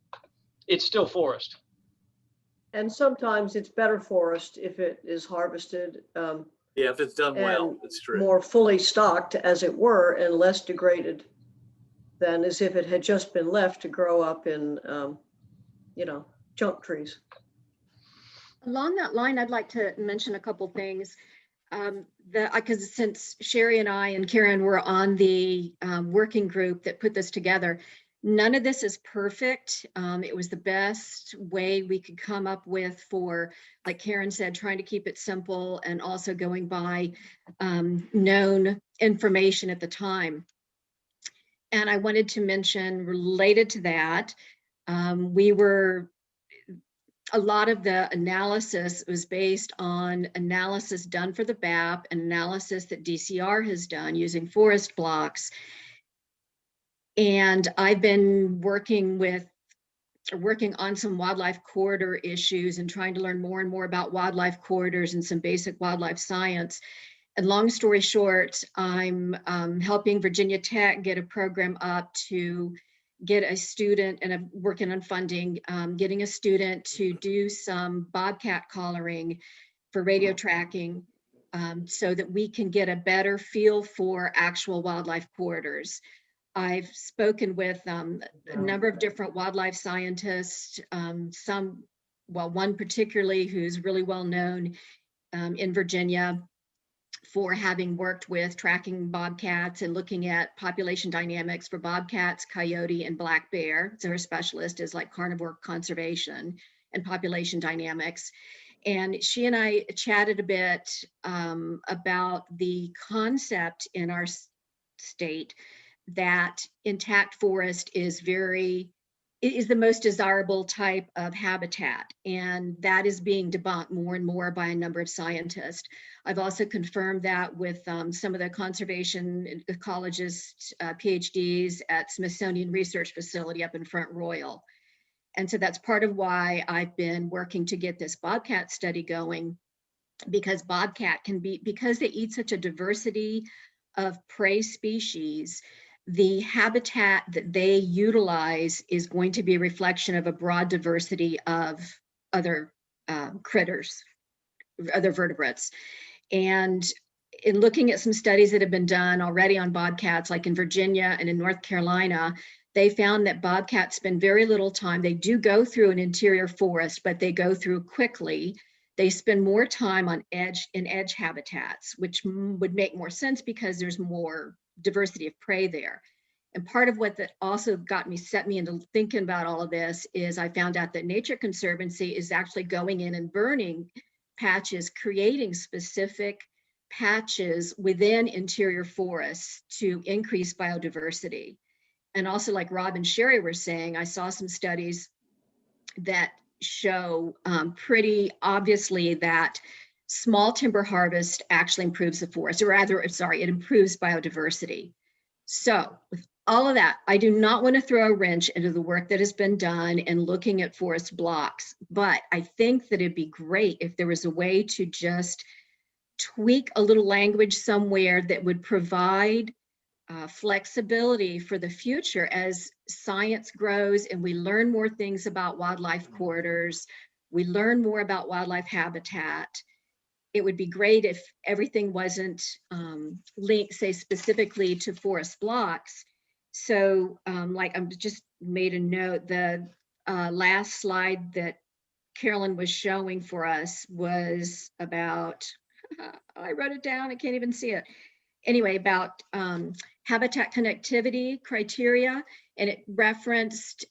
it's still forest.
And sometimes it's better forest if it is harvested.
Yeah, if it's done well,
and
it's true.
more fully stocked, as it were, and less degraded than as if it had just been left to grow up in, junk trees.
Along that line, I'd like to mention a couple things. Because since Sherry and I and Karen were on the working group that put this together, none of this is perfect. It was the best way we could come up with for, like Karen said, trying to keep it simple and also going by known information at the time. And I wanted to mention, related to that, a lot of the analysis was based on analysis done for the BAP and analysis that DCR has done using forest blocks. And I've been working on some wildlife corridor issues and trying to learn more and more about wildlife corridors and some basic wildlife science. And long story short, I'm helping Virginia Tech get a program up to get a student, and I'm working on funding, getting a student to do some bobcat collaring for radio tracking so that we can get a better feel for actual wildlife corridors. I've spoken with a number of different wildlife scientists, one particularly who's really well known in Virginia for having worked with tracking bobcats and looking at population dynamics for bobcats, coyote, and black bear. So her specialist is like carnivore conservation and population dynamics. And she and I chatted a bit about the concept in our state that intact forest is very is the most desirable type of habitat. And that is being debunked more and more by a number of scientists. I've also confirmed that with some of the conservation ecologists, PhDs at Smithsonian Research Facility up in Front Royal. And so that's part of why I've been working to get this bobcat study going, because bobcat can be, because they eat such a diversity of prey species, the habitat that they utilize is going to be a reflection of a broad diversity of other critters, other vertebrates. And in looking at some studies that have been done already on bobcats, like in Virginia and in North Carolina, they found that bobcats spend very little time. They do go through an interior forest, but they go through quickly. They spend more time on edge habitats, which would make more sense because there's more diversity of prey there. And part of what that also set me into thinking about all of this is I found out that Nature Conservancy is actually going in and burning patches, creating specific patches within interior forests to increase biodiversity. And also, like Rob and Sherry were saying, I saw some studies that show pretty obviously that small timber harvest actually improves the forest, or rather, sorry, it improves biodiversity. So with all of that, I do not want to throw a wrench into the work that has been done in looking at forest blocks, but I think that it'd be great if there was a way to just tweak a little language somewhere that would provide flexibility for the future as science grows and we learn more things about wildlife corridors, we learn more about wildlife habitat. It would be great if everything wasn't linked, say, specifically to forest blocks. So like I'm just made a note, the last slide that Carolyn was showing for us was about, I wrote it down, I can't even see it. Anyway, about habitat connectivity criteria, and it referenced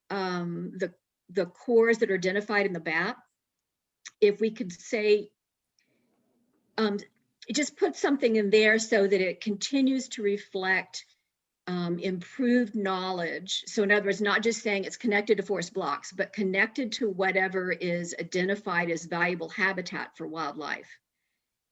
the cores that are identified in the BAP. If we could say, just put something in there so that it continues to reflect improved knowledge. So in other words, not just saying it's connected to forest blocks, but connected to whatever is identified as valuable habitat for wildlife.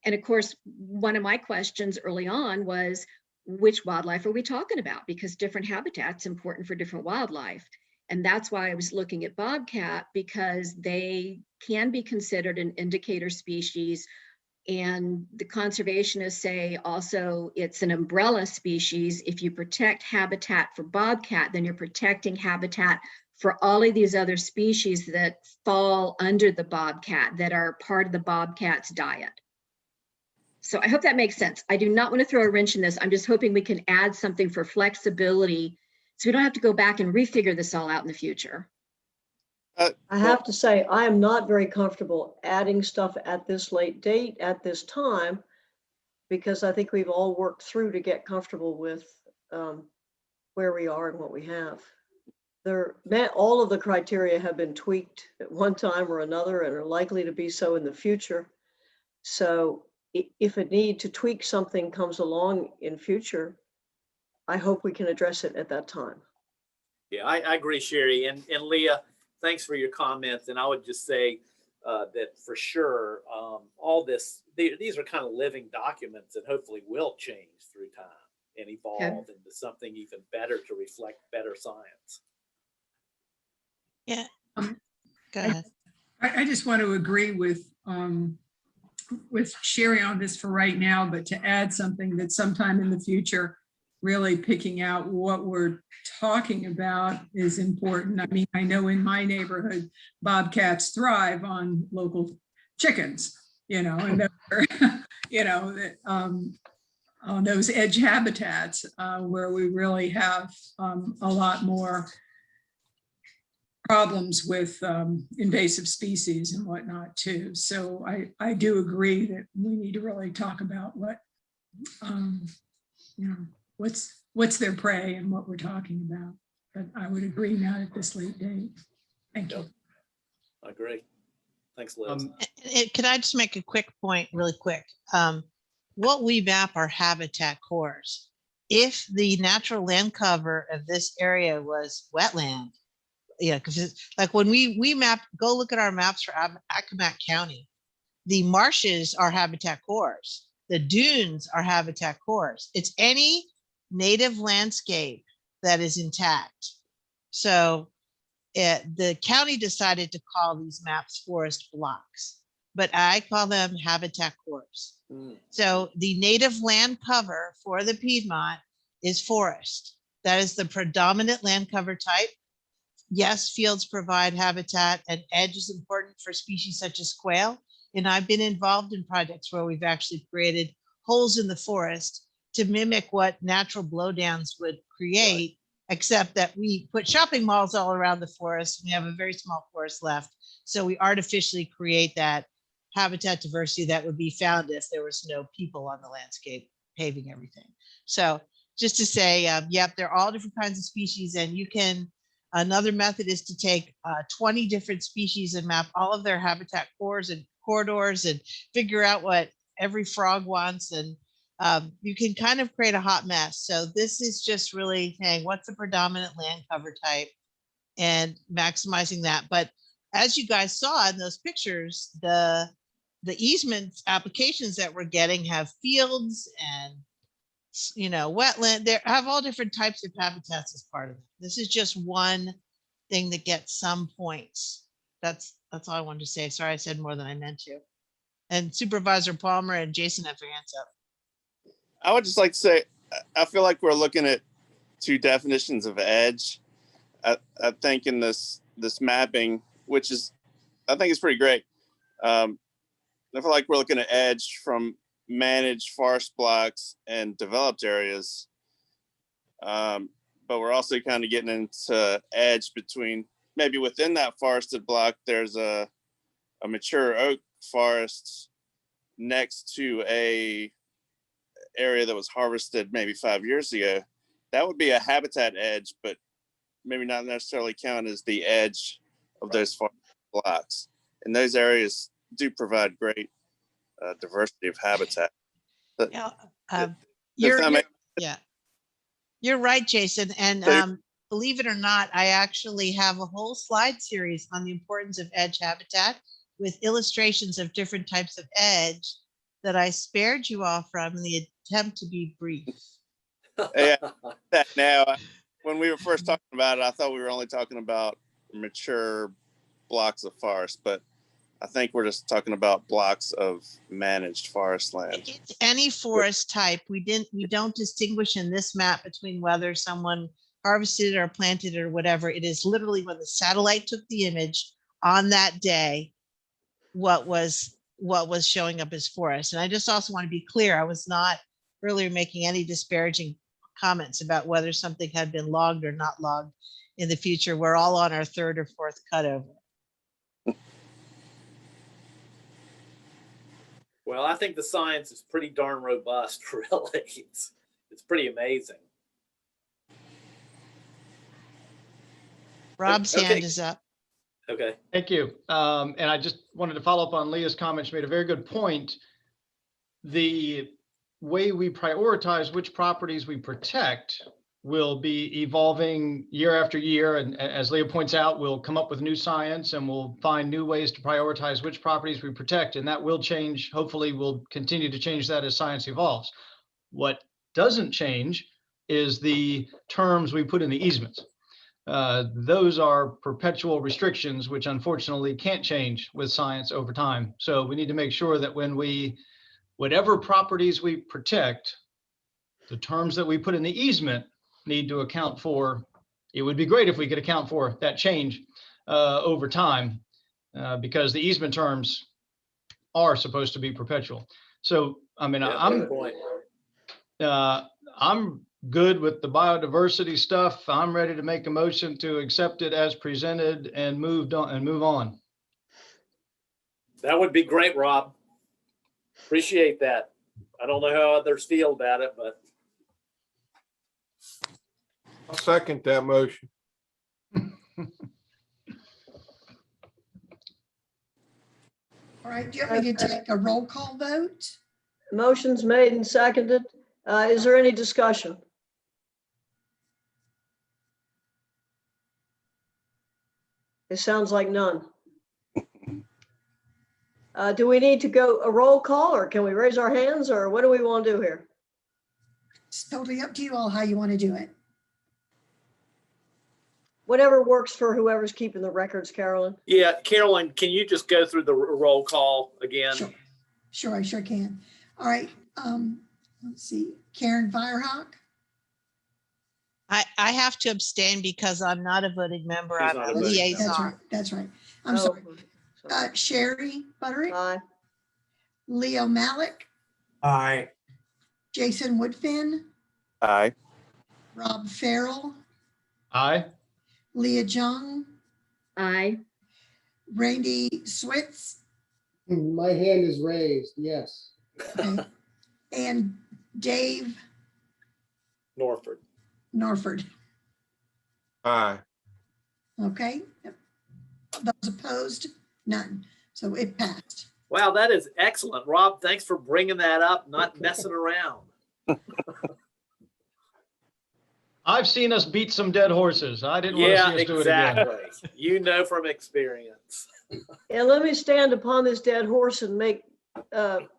And of course, one of my questions early on was, which wildlife are we talking about? Because different habitats important for different wildlife. And that's why I was looking at bobcat, because they can be considered an indicator species. And the conservationists say also it's an umbrella species. If you protect habitat for bobcat, then you're protecting habitat for all of these other species that fall under the bobcat, that are part of the bobcat's diet. So I hope that makes sense. I do not want to throw a wrench in this. I'm just hoping we can add something for flexibility so we don't have to go back and refigure this all out in the future.
I have to say, I am not very comfortable adding stuff at this late date, at this time, because I think we've all worked through to get comfortable with where we are and what we have. All of the criteria have been tweaked at one time or another and are likely to be so in the future. So if a need to tweak something comes along in future, I hope we can address it at that time.
Yeah, I agree, Sherry. And Leah, thanks for your comments. And I would just say that for sure, all this, these are kind of living documents that hopefully will change through time and evolve into something even better to reflect better science.
Yeah. Go ahead.
I just want to agree with Sherry on this for right now, but to add something that sometime in the future, really picking out what we're talking about is important. I mean, I know in my neighborhood, bobcats thrive on local chickens, and on those edge habitats where we really have a lot more problems with invasive species and whatnot too. So I do agree that we need to really talk about what, what's their prey and what we're talking about. But I would agree not at this late date. Thank you.
I agree. Thanks, Liz.
Could I just make a quick point really quick? What we map are habitat cores. If the natural land cover of this area was wetland, Yeah, because like when we map, go look at our maps for Accomack County. The marshes are habitat cores. The dunes are habitat cores. It's any native landscape that is intact. So the county decided to call these maps forest blocks, but I call them habitat cores. So the native land cover for the Piedmont is forest. That is the predominant land cover type. Yes, fields provide habitat, and edge is important for species such as quail. And I've been involved in projects where we've actually created holes in the forest to mimic what natural blowdowns would create, except that we put shopping malls all around the forest. We have a very small forest left. So we artificially create that habitat diversity that would be found if there was no people on the landscape paving everything. So just to say, yep, there are all different kinds of species, and you can, another method is to take 20 different species and map all of their habitat cores and corridors and figure out what every frog wants. And you can kind of create a hot mess. So this is just really saying what's the predominant land cover type and maximizing that. But as you guys saw in those pictures, the easement applications that we're getting have fields and wetland. They have all different types of habitats as part of it. This is just one thing that gets some points. That's all I wanted to say. Sorry, I said more than I meant to. And Supervisor Palmer and Jason have their hands up.
I would just like to say, I feel like we're looking at two definitions of edge. I think in this mapping, which is, I think it's pretty great. I feel like we're looking at edge from managed forest blocks and developed areas. But we're also kind of getting into edge between, maybe within that forested block, there's a mature oak forest next to a area that was harvested maybe 5 years ago. That would be a habitat edge, but maybe not necessarily count as the edge of those forest blocks. And those areas do provide great diversity of habitat. But
You're right, Jason. And believe it or not, I actually have a whole slide series on the importance of edge habitat with illustrations of different types of edge that I spared you all from in the attempt to be brief.
Yeah, now, when we were first talking about it, I thought we were only talking about mature blocks of forest, but I think we're just talking about blocks of managed forest land.
It's any forest type. We don't distinguish in this map between whether someone harvested or planted or whatever. It is literally when the satellite took the image on that day, what was showing up as forest. And I just also want to be clear, I was not earlier making any disparaging comments about whether something had been logged or not logged in the future. We're all on our third or fourth cutover.
Well, I think the science is pretty darn robust, really. It's pretty amazing.
Rob's hand is up.
Okay.
Thank you. And I just wanted to follow up on Leah's comments. She made a very good point. The way we prioritize which properties we protect will be evolving year after year. And as Leah points out, we'll come up with new science and we'll find new ways to prioritize which properties we protect. And that will change. Hopefully we'll continue to change that as science evolves. What doesn't change is the terms we put in the easements. Those are perpetual restrictions, which unfortunately can't change with science over time. So we need to make sure that whatever properties we protect, the terms that we put in the easement need to account for. It would be great if we could account for that change over time, because the easement terms are supposed to be perpetual. So, I mean,
Yeah,
I'm good with the biodiversity stuff. I'm ready to make a motion to accept it as presented and move on.
that would be great, Rob. Appreciate that. I don't know how others feel about it, but
I'll second that motion.
All right, do you want me to take a roll call vote?
Motion's made and seconded. Is there any discussion? It sounds like none. Do we need to go a roll call, or can we raise our hands, or what do we want to do here?
It's totally up to you all how you want to do it.
Whatever works for whoever's keeping the records, Carolyn.
Yeah, Carolyn, can you just go through the roll call again?
Sure. Sure, I sure can. All right. Let's see. Karen Firehawk,
I have to abstain because I'm not a voting member.
She's
I'm
not
a
a voting member.
that's
liaison.
right. That's right. I'm
Oh,
sorry.
sorry.
Sherry Butterick,
Aye.
Leo Malik,
Aye.
Jason Woodfin,
Aye.
Rob Farrell,
Aye.
Leah Jung,
Aye.
Randy Switz,
My hand is raised, yes.
okay, and Dave
Norford.
Norford.
Aye.
Okay. Those opposed, none. So it passed.
Wow, that is excellent. Rob, thanks for bringing that up, not messing around.
I've seen us beat some dead horses. I didn't want to
Yeah,
see us do it again.
exactly. You know from experience.
And let me stand upon this dead horse and make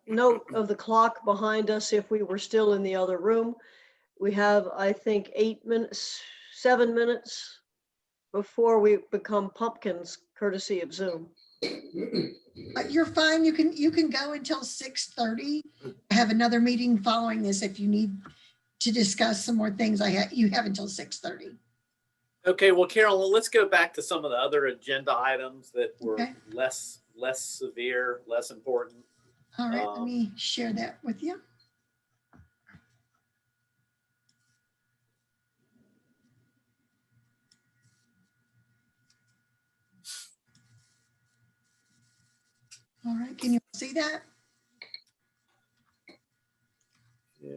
note of the clock behind us if we were still in the other room. We have, I think, 8 minutes, 7 minutes before we become pumpkins, courtesy of Zoom.
You're fine. You can go until 6:30. I have another meeting following this if you need to discuss some more things. You have until 6:30.
Okay, well, Carolyn, let's go back to some of the other agenda items that were
Okay.
less severe, less important.
All right, let me share that with you. All right, can you see that?
Yeah,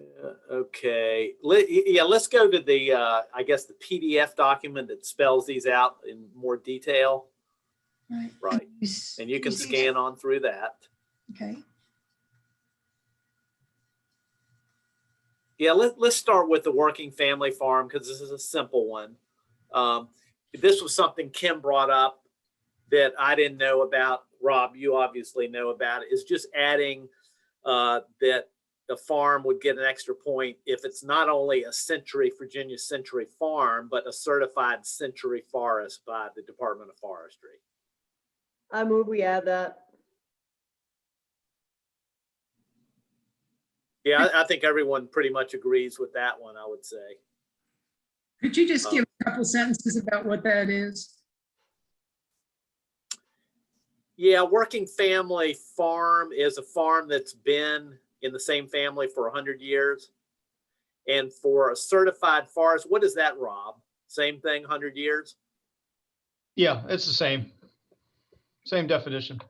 okay. Let's go to the, I guess, the PDF document that spells these out in more detail. Right. And you can
see
scan
that?
on through that.
Okay.
Yeah, let's start with the working family farm because this is a simple one. This was something Kim brought up that I didn't know about. Rob, you obviously know about it. Is just adding that the farm would get an extra point if it's not only a Virginia Century farm, but a certified Century Forest by the Department of Forestry.
I move we add that.
Yeah, I think everyone pretty much agrees with that one, I would say.
Could you just give a couple sentences about what that is?
Yeah, working family farm is a farm that's been in the same family for 100 years. And for a certified forest, what is that, Rob? Same thing, 100 years?
Yeah, it's the same. Same definition.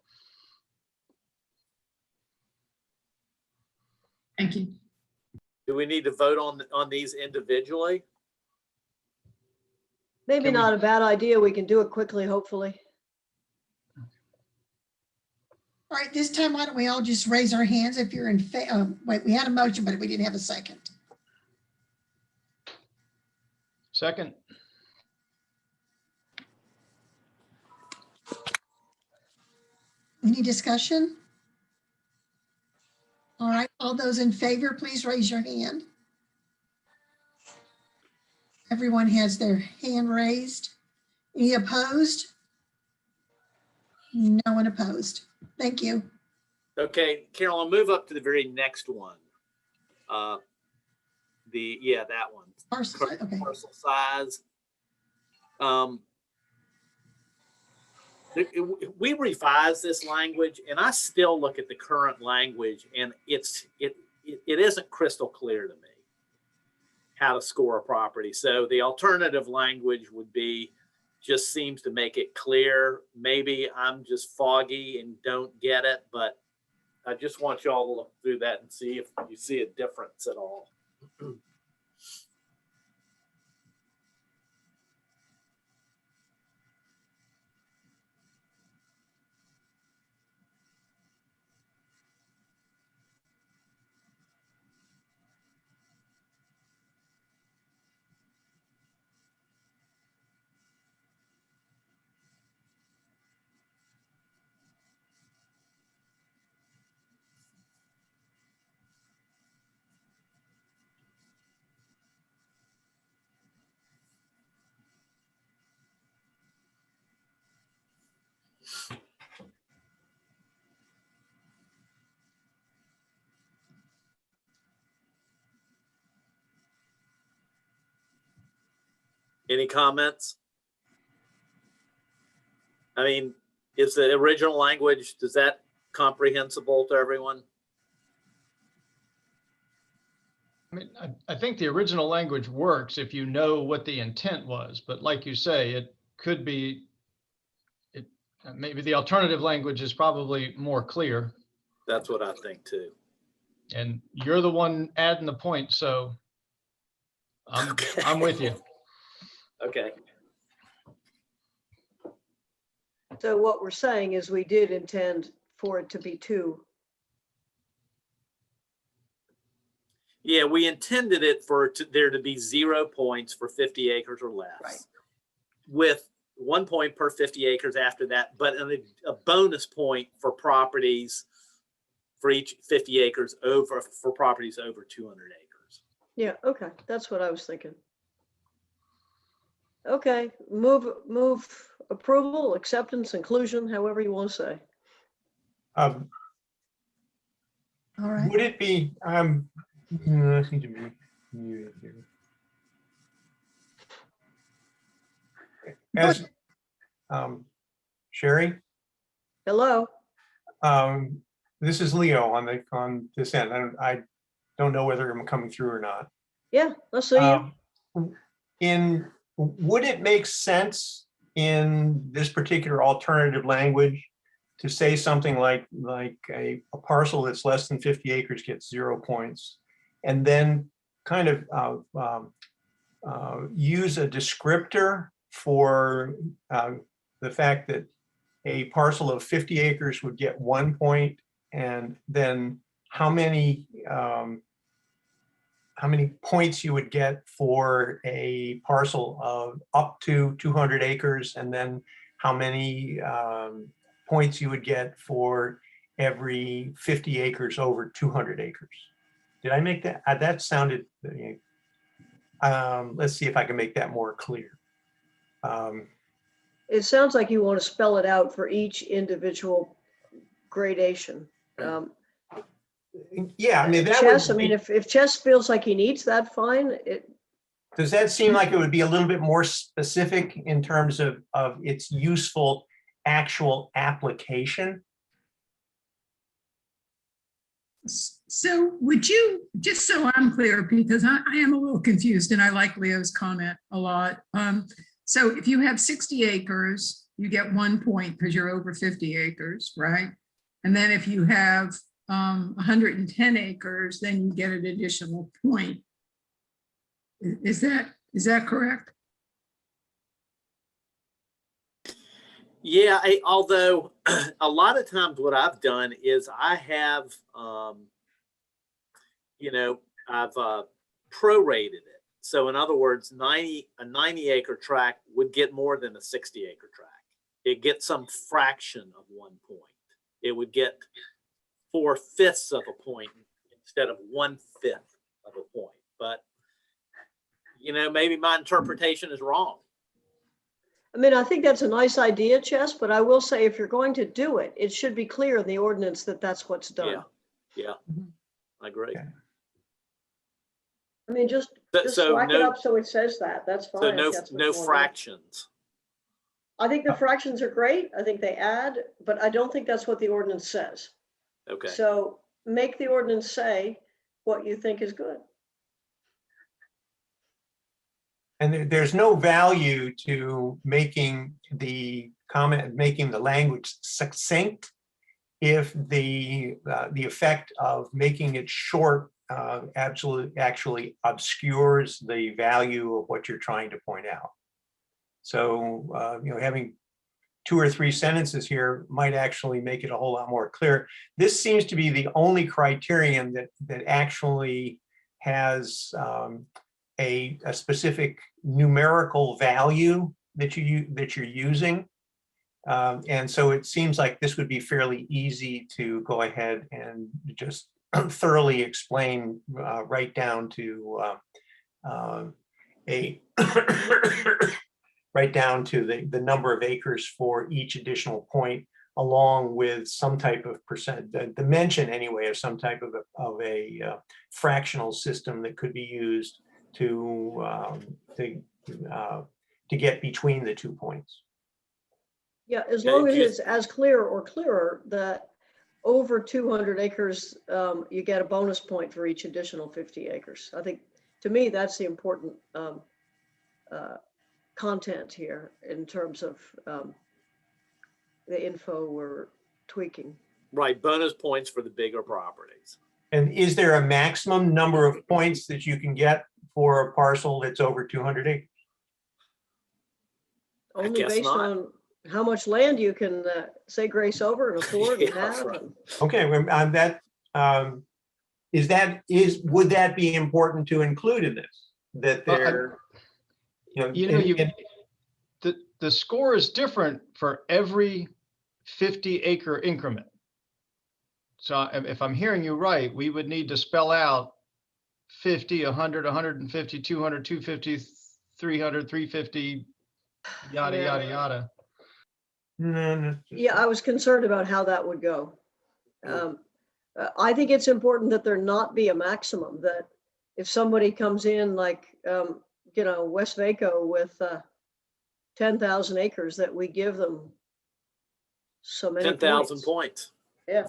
Thank you.
Do we need to vote on these individually?
Maybe
Can we-
not a bad idea. We can do it quickly, hopefully.
All right, this time, why don't we all just raise our hands if you're in favor? Wait, we had a motion, but we didn't have a second.
Second.
Any discussion? All right, all those in favor, please raise your hand. Everyone has their hand raised. Any opposed? No one opposed. Thank you.
Okay, Carol, I'll move up to the very next one. That one.
Parcel, okay.
Parcel size. We revised this language, and I still look at the current language, and it isn't crystal clear to me how to score a property. So the alternative language would be just seems to make it clear. Maybe I'm just foggy and don't get it, but I just want y'all to look through that and see if you see a difference at all. Any comments? I mean, is the original language, is that comprehensible to everyone?
I mean, I think the original language works if you know what the intent was, but like you say, it could be, maybe the alternative language is probably more clear.
That's what I think too.
And you're the one adding the point, so I'm with you.
Okay.
So what we're saying is we did intend for it to be 2.
Yeah, we intended it for there to be 0 points for 50 acres or less.
Right.
With 1 point per 50 acres after that, but a bonus point for properties for each 50 acres for properties over 200 acres.
Yeah, okay, that's what I was thinking. Okay, move approval, acceptance, inclusion, however you want to say.
All right.
Would it be, I seem to be muted here. As, Sherry,
Hello?
this is Leo on this end. I don't know whether I'm coming through or not.
Yeah, let's see you.
Would it make sense in this particular alternative language to say something like a parcel that's less than 50 acres gets 0 points, and then kind of use a descriptor for the fact that a parcel of 50 acres would get 1 point, and then how many points you would get for a parcel of up to 200 acres, and then how many points you would get for every 50 acres over 200 acres. Did I make that? That sounded, let's see if I can make that more clear.
It sounds like you want to spell it out for each individual gradation.
Yeah, I mean, that
Chess,
would
I mean,
be,
if Chess feels like he needs that, fine.
does that seem like it would be a little bit more specific in terms of its useful actual application?
So would you, just so I'm clear, because I am a little confused and I like Leo's comment a lot. So if you have 60 acres, you get 1 point because you're over 50 acres, right? And then if you have 110 acres, then you get an additional point. Is that correct?
Yeah, although a lot of times what I've done is I have, I've prorated it. So in other words, a 90 acre tract would get more than a 60 acre tract. It gets some fraction of 1 point. It would get 4/5 of a point instead of 1/5 of a point. But, maybe my interpretation is wrong.
I mean, I think that's a nice idea, Chess, but I will say if you're going to do it, it should be clear in the ordinance that that's what's done.
Yeah, I agree.
Okay.
I mean, just whack it up so it says that. That's fine.
So
if that's what
no
you want to do.
fractions.
I think the fractions are great. I think they add, but I don't think that's what the ordinance says.
Okay.
So make the ordinance say what you think is good.
And there's no value to making the language succinct if the effect of making it short actually obscures the value of what you're trying to point out. So having 2 or 3 sentences here might actually make it a whole lot more clear. This seems to be the only criterion that actually has a specific numerical value that you're using. And so it seems like this would be fairly easy to go ahead and just thoroughly explain right down to a right down to the number of acres for each additional point, along with some type of the mention anyway of some type of a fractional system that could be used to get between the 2 points.
Yeah, as long as it's as clear or clearer that over 200 acres, you get a bonus point for each additional 50 acres. I think, to me, that's the important content here in terms of the info we're tweaking.
Right, bonus points for the bigger properties.
And is there a maximum number of points that you can get for a parcel that's over 200 acres?
Only based on how much land you can say grace over and afford and have.
Right.
Okay, well, would that be important to include in this? That there,
the score is different for every 50-acre increment. So if I'm hearing you right, we would need to spell out 50, 100, 150, 200, 250, 300, 350, yada, yada, yada.
Yeah, I was concerned about how that would go. I think it's important that there not be a maximum, that if somebody comes in like, West Vaco with 10,000 acres, that we give them so many
10,000 points.
Yeah.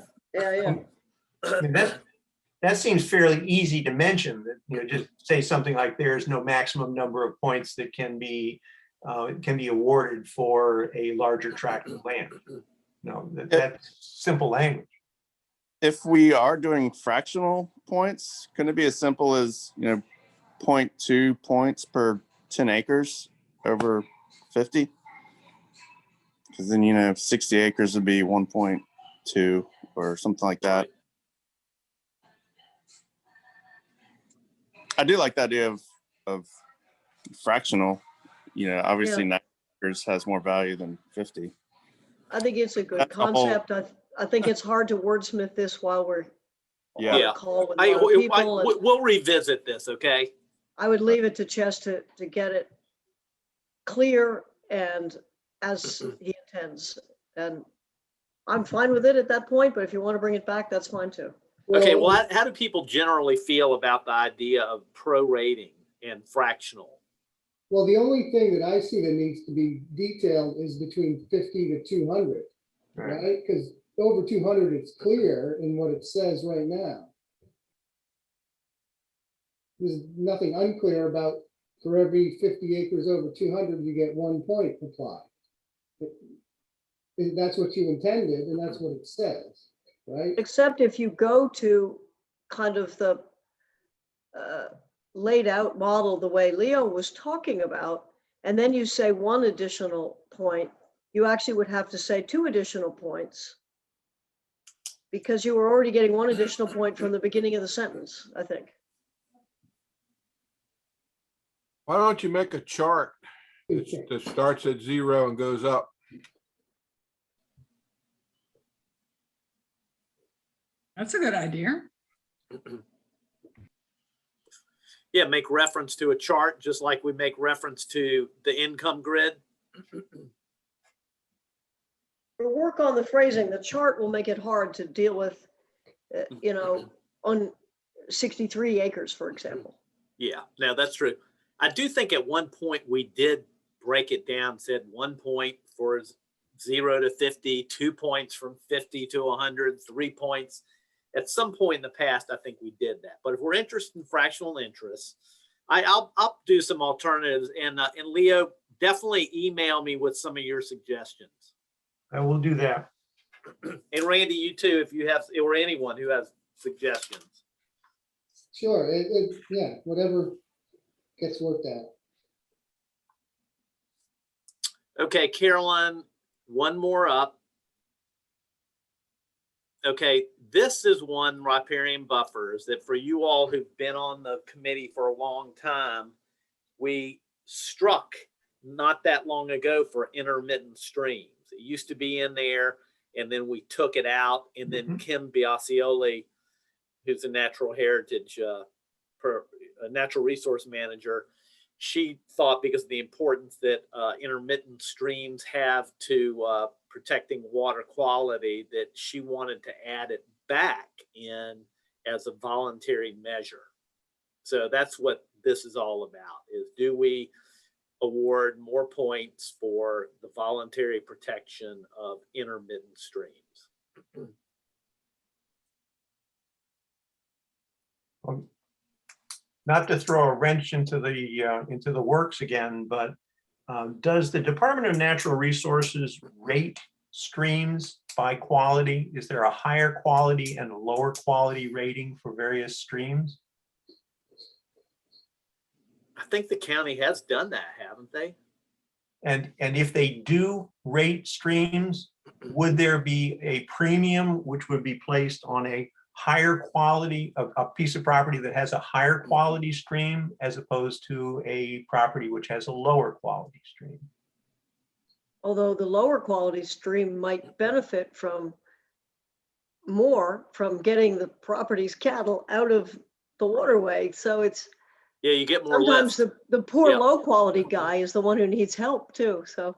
That seems fairly easy to mention, that, just say something like there's no maximum number of points that can be awarded for a larger tract of land. No, that's simple language.
If we are doing fractional points, can it be as simple as 0.2 points per 10 acres over 50? Because then 60 acres would be 1.2 or something like that. I do like the idea of fractional. Obviously 9 acres has more value than 50.
I think it's a good concept. I think it's hard to wordsmith this while we're on a call with a lot of people.
We'll revisit this, okay?
I would leave it to Chess to get it clear and as he intends. And I'm fine with it at that point, but if you want to bring it back, that's fine too.
Okay, well, how do people generally feel about the idea of prorating and fractional?
Well, the only thing that I see that needs to be detailed is between 50 to 200, right? Because over 200, it's clear in what it says right now. There's nothing unclear about for every 50 acres over 200, you get 1 point applied. That's what you intended, and that's what it says, right?
Except if you go to kind of the laid out model the way Leo was talking about, and then you say 1 additional point, you actually would have to say 2 additional points because you were already getting 1 additional point from the beginning of the sentence, I think.
Why don't you make a chart that starts at 0 and goes up?
That's a good idea.
Yeah, make reference to a chart, just like we make reference to the income grid.
We'll work on the phrasing. The chart will make it hard to deal with, on 63 acres, for example.
Yeah, no, that's true. I do think at one point we did break it down, said 1 point for 0 to 50, 2 points from 50 to 100, 3 points. At some point in the past, I think we did that. But if we're interested in fractional interest, I'll do some alternatives. And Leo, definitely email me with some of your suggestions.
I will do that.
And Randy, you too, if you have, or anyone who has suggestions.
Sure. Yeah, whatever gets worked out.
Okay, Carolyn, one more up. Okay, this is one, riparian buffers, that for you all who've been on the committee for a long time, we struck not that long ago for intermittent streams. It used to be in there, and then we took it out, and then Kim Biasioli, who's a natural heritage, a natural resource manager, she thought because of the importance that intermittent streams have to protecting water quality, that she wanted to add it back in as a voluntary measure. So that's what this is all about, is do we award more points for the voluntary protection of intermittent streams?
Not to throw a wrench into the works again, but does the Department of Natural Resources rate streams by quality? Is there a higher quality and a lower quality rating for various streams?
I think the county has done that, haven't they?
And if they do rate streams, would there be a premium which would be placed on a higher quality, a piece of property that has a higher quality stream as opposed to a property which has a lower quality stream?
Although the lower quality stream might benefit from more from getting the property's cattle out of the waterway. So it's,
Yeah, you get more
sometimes
lift.
the poor
Yeah.
low quality guy is the one who needs help too. So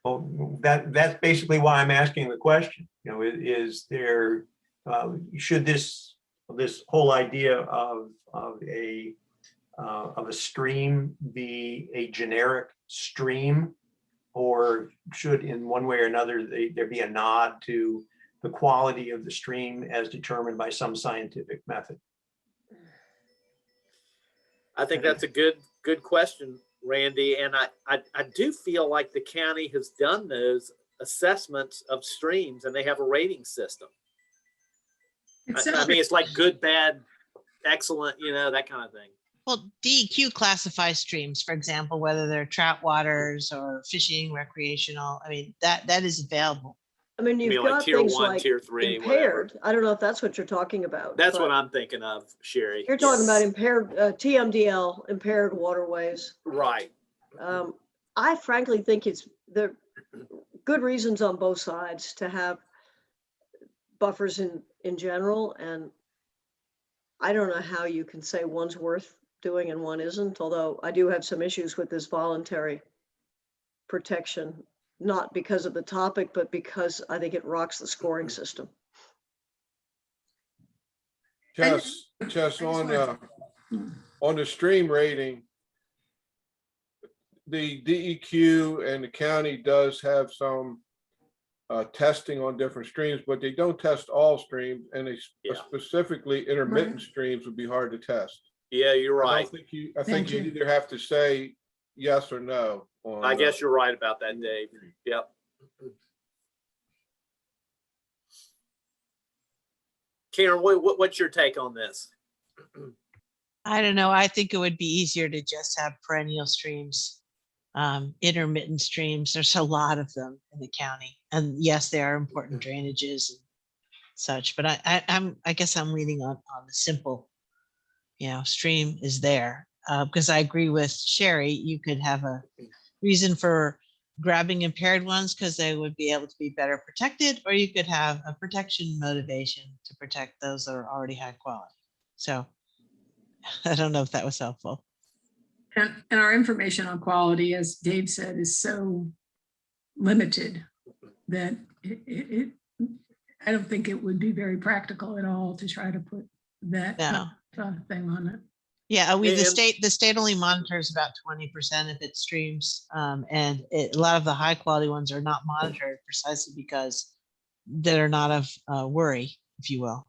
Well, that's basically why I'm asking the question. You know, is there, should this whole idea of a stream be a generic stream, or should in one way or another there be a nod to the quality of the stream as determined by some scientific method?
I think that's a good question, Randy. And I do feel like the county has done those assessments of streams and they have a rating system. I mean, it's like good, bad, excellent, you know, that kind of thing.
Well, DEQ classifies streams, for example, whether they're trout waters or fishing, recreational. I mean, that is available.
I mean,
You
you've
mean like
got
tier
things
1,
like
tier 3,
impaired.
whatever.
I don't know if that's what you're talking about.
That's
but
what I'm thinking of, Sherry.
You're talking about impaired, TMDL, impaired waterways.
Right.
I frankly think there are good reasons on both sides to have buffers in general. And I don't know how you can say one's worth doing and one isn't, although I do have some issues with this voluntary protection, not because of the topic, but because I think it rocks the scoring system.
Just on the stream rating, the DEQ and the county does have some testing on different streams, but they don't test all streams, and they specifically intermittent streams would be hard to test.
Yeah, you're right.
I think you either have to say yes or no.
I guess you're right about that, Dave. Yep. Karen, what's your take on this?
I don't know. I think it would be easier to just have perennial streams, intermittent streams. There's a lot of them in the county. And yes, they are important drainages and such, but I guess I'm leaning on the simple, you know, stream is there. Because I agree with Sherry, you could have a reason for grabbing impaired ones because they would be able to be better protected, or you could have a protection motivation to protect those that are already high quality. So I don't know if that was helpful.
And our information on quality, as Dave said, is so limited that I don't think it would be very practical at all to try to put that thing on it.
Yeah, the state only monitors about 20% of its streams, and a lot of the high quality ones are not monitored precisely because they're not of worry, if you will.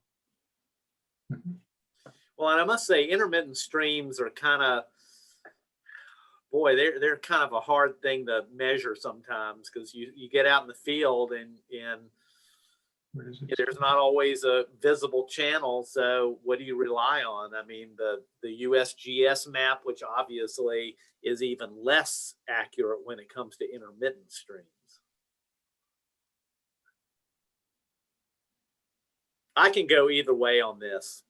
Well, and I must say, intermittent streams are kind of, boy, they're kind of a hard thing to measure sometimes, because you get out in the field and there's not always a visible channel. So what do you rely on? I mean, the USGS map, which obviously is even less accurate when it comes to intermittent streams. I can go either way on this.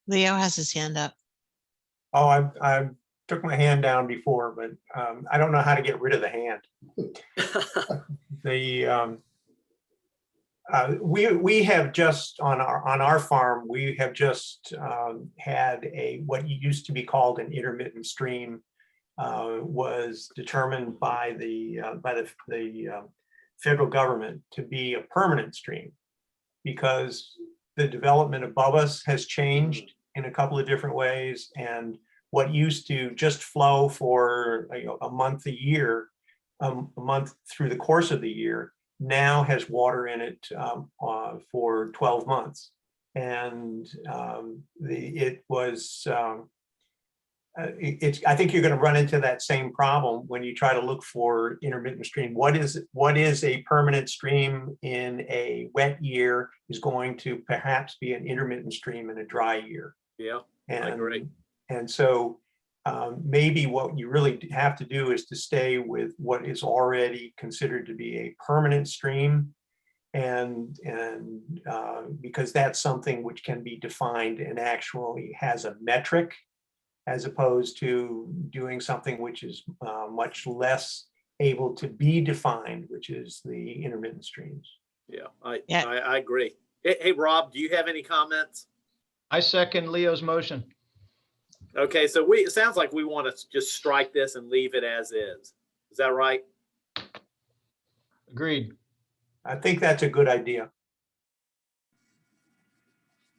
Leo has his hand up.
Oh, I took my hand down before, but I don't know how to get rid of the hand. We have just on our farm, we have just had what used to be called an intermittent stream was determined by the federal government to be a permanent stream because the development above us has changed in a couple of different ways, and what used to just flow for a month a year, a month through the course of the year, now has water in it for 12 months. And it was, I think you're going to run into that same problem when you try to look for intermittent stream. What is a permanent stream in a wet year is going to perhaps be an intermittent stream in a dry year.
Yeah,
and,
I agree.
And so maybe what you really have to do is to stay with what is already considered to be a permanent stream, and because that's something which can be defined and actually has a metric, as opposed to doing something which is much less able to be defined, which is the intermittent streams.
Yeah, I agree. Hey, Rob, do you have any comments?
I second Leo's motion.
Okay, so it sounds like we want to just strike this and leave it as is. Is that right?
Agreed.
I think that's a good idea.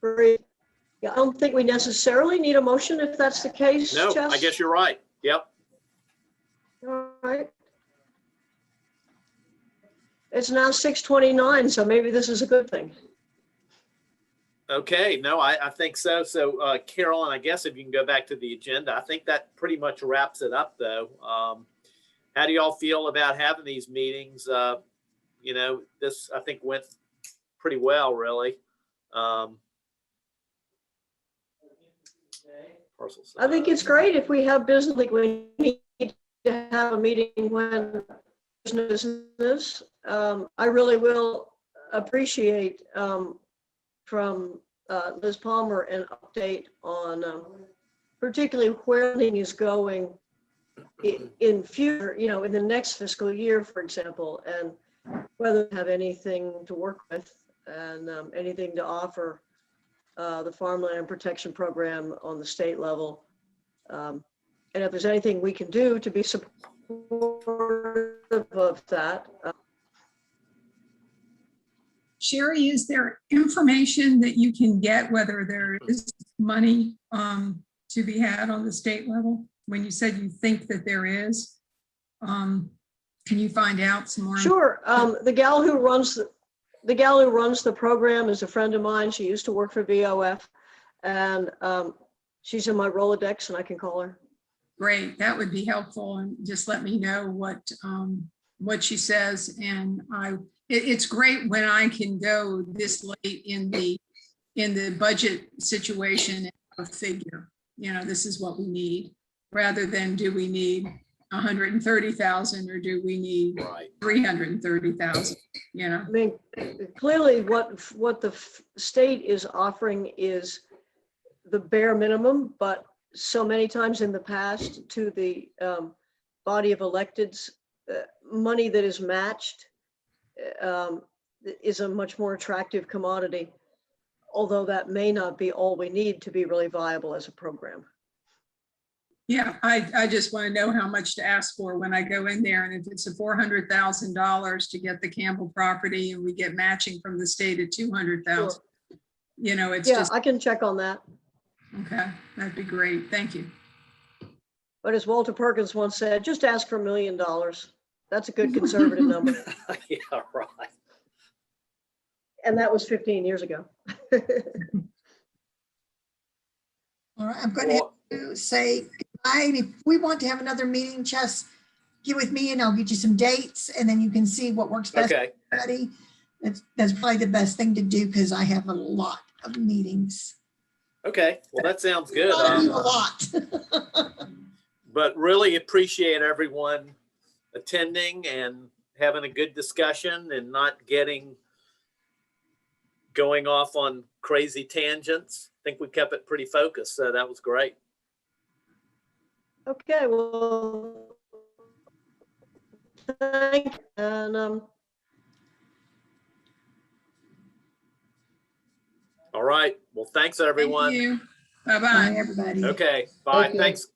Great. Yeah, I don't think we necessarily need a motion if that's the case.
No,
Jess?
I guess you're right. Yep.
All right. It's now 6:29, so maybe this is a good thing.
Okay, no, I think so. So Carolyn, I guess if you can go back to the agenda, I think that pretty much wraps it up though. How do y'all feel about having these meetings? This I think went pretty well, really.
I think it's great if we have business, like we need to have a meeting when there's no business. I really will appreciate from Liz Palmer an update on particularly where funding is going in future, in the next fiscal year, for example, and whether we have anything to work with and anything to offer the Farmland Protection Program on the state level. And if there's anything we can do to be supportive of that.
Sherry, is there information that you can get whether there is money to be had on the state level? When you said you think that there is, can you find out some more?
Sure. The gal who runs the program is a friend of mine. She used to work for VOF, and she's in my Rolodex, and I can call her.
Great, that would be helpful, and just let me know what she says. And it's great when I can go this late in the budget situation and have a figure. This is what we need, rather than do we need 130,000 or do we need 330,000?
I mean, clearly what the state is offering is the bare minimum, but so many times in the past to the body of electeds, money that is matched is a much more attractive commodity, although that may not be all we need to be really viable as a program.
Yeah, I just want to know how much to ask for when I go in there. And if it's a $400,000 to get the Campbell property and we get matching from the state at 200,000,
Sure.
It's
Yeah,
just,
I can check on that.
okay, that'd be great. Thank you.
But as Walter Perkins once said, just ask for $1 million. That's a good conservative number.
Yeah, right.
And that was 15 years ago.
All right, I'm going to say goodbye. And if we want to have another meeting, just get with me and I'll get you some dates, and then you can see what works best
Okay.
for everybody. That's probably the best thing to do because I have a lot of meetings.
Okay. Well, that sounds good.
I do a lot.
But really appreciate everyone attending and having a good discussion and not going off on crazy tangents. I think we kept it pretty focused, so that was great.
Okay, well, thank you. And
All right. Well, thanks everyone.
Thank you.
Bye,
Bye-bye.
everybody.
Okay. Bye.
Okay.
Thanks.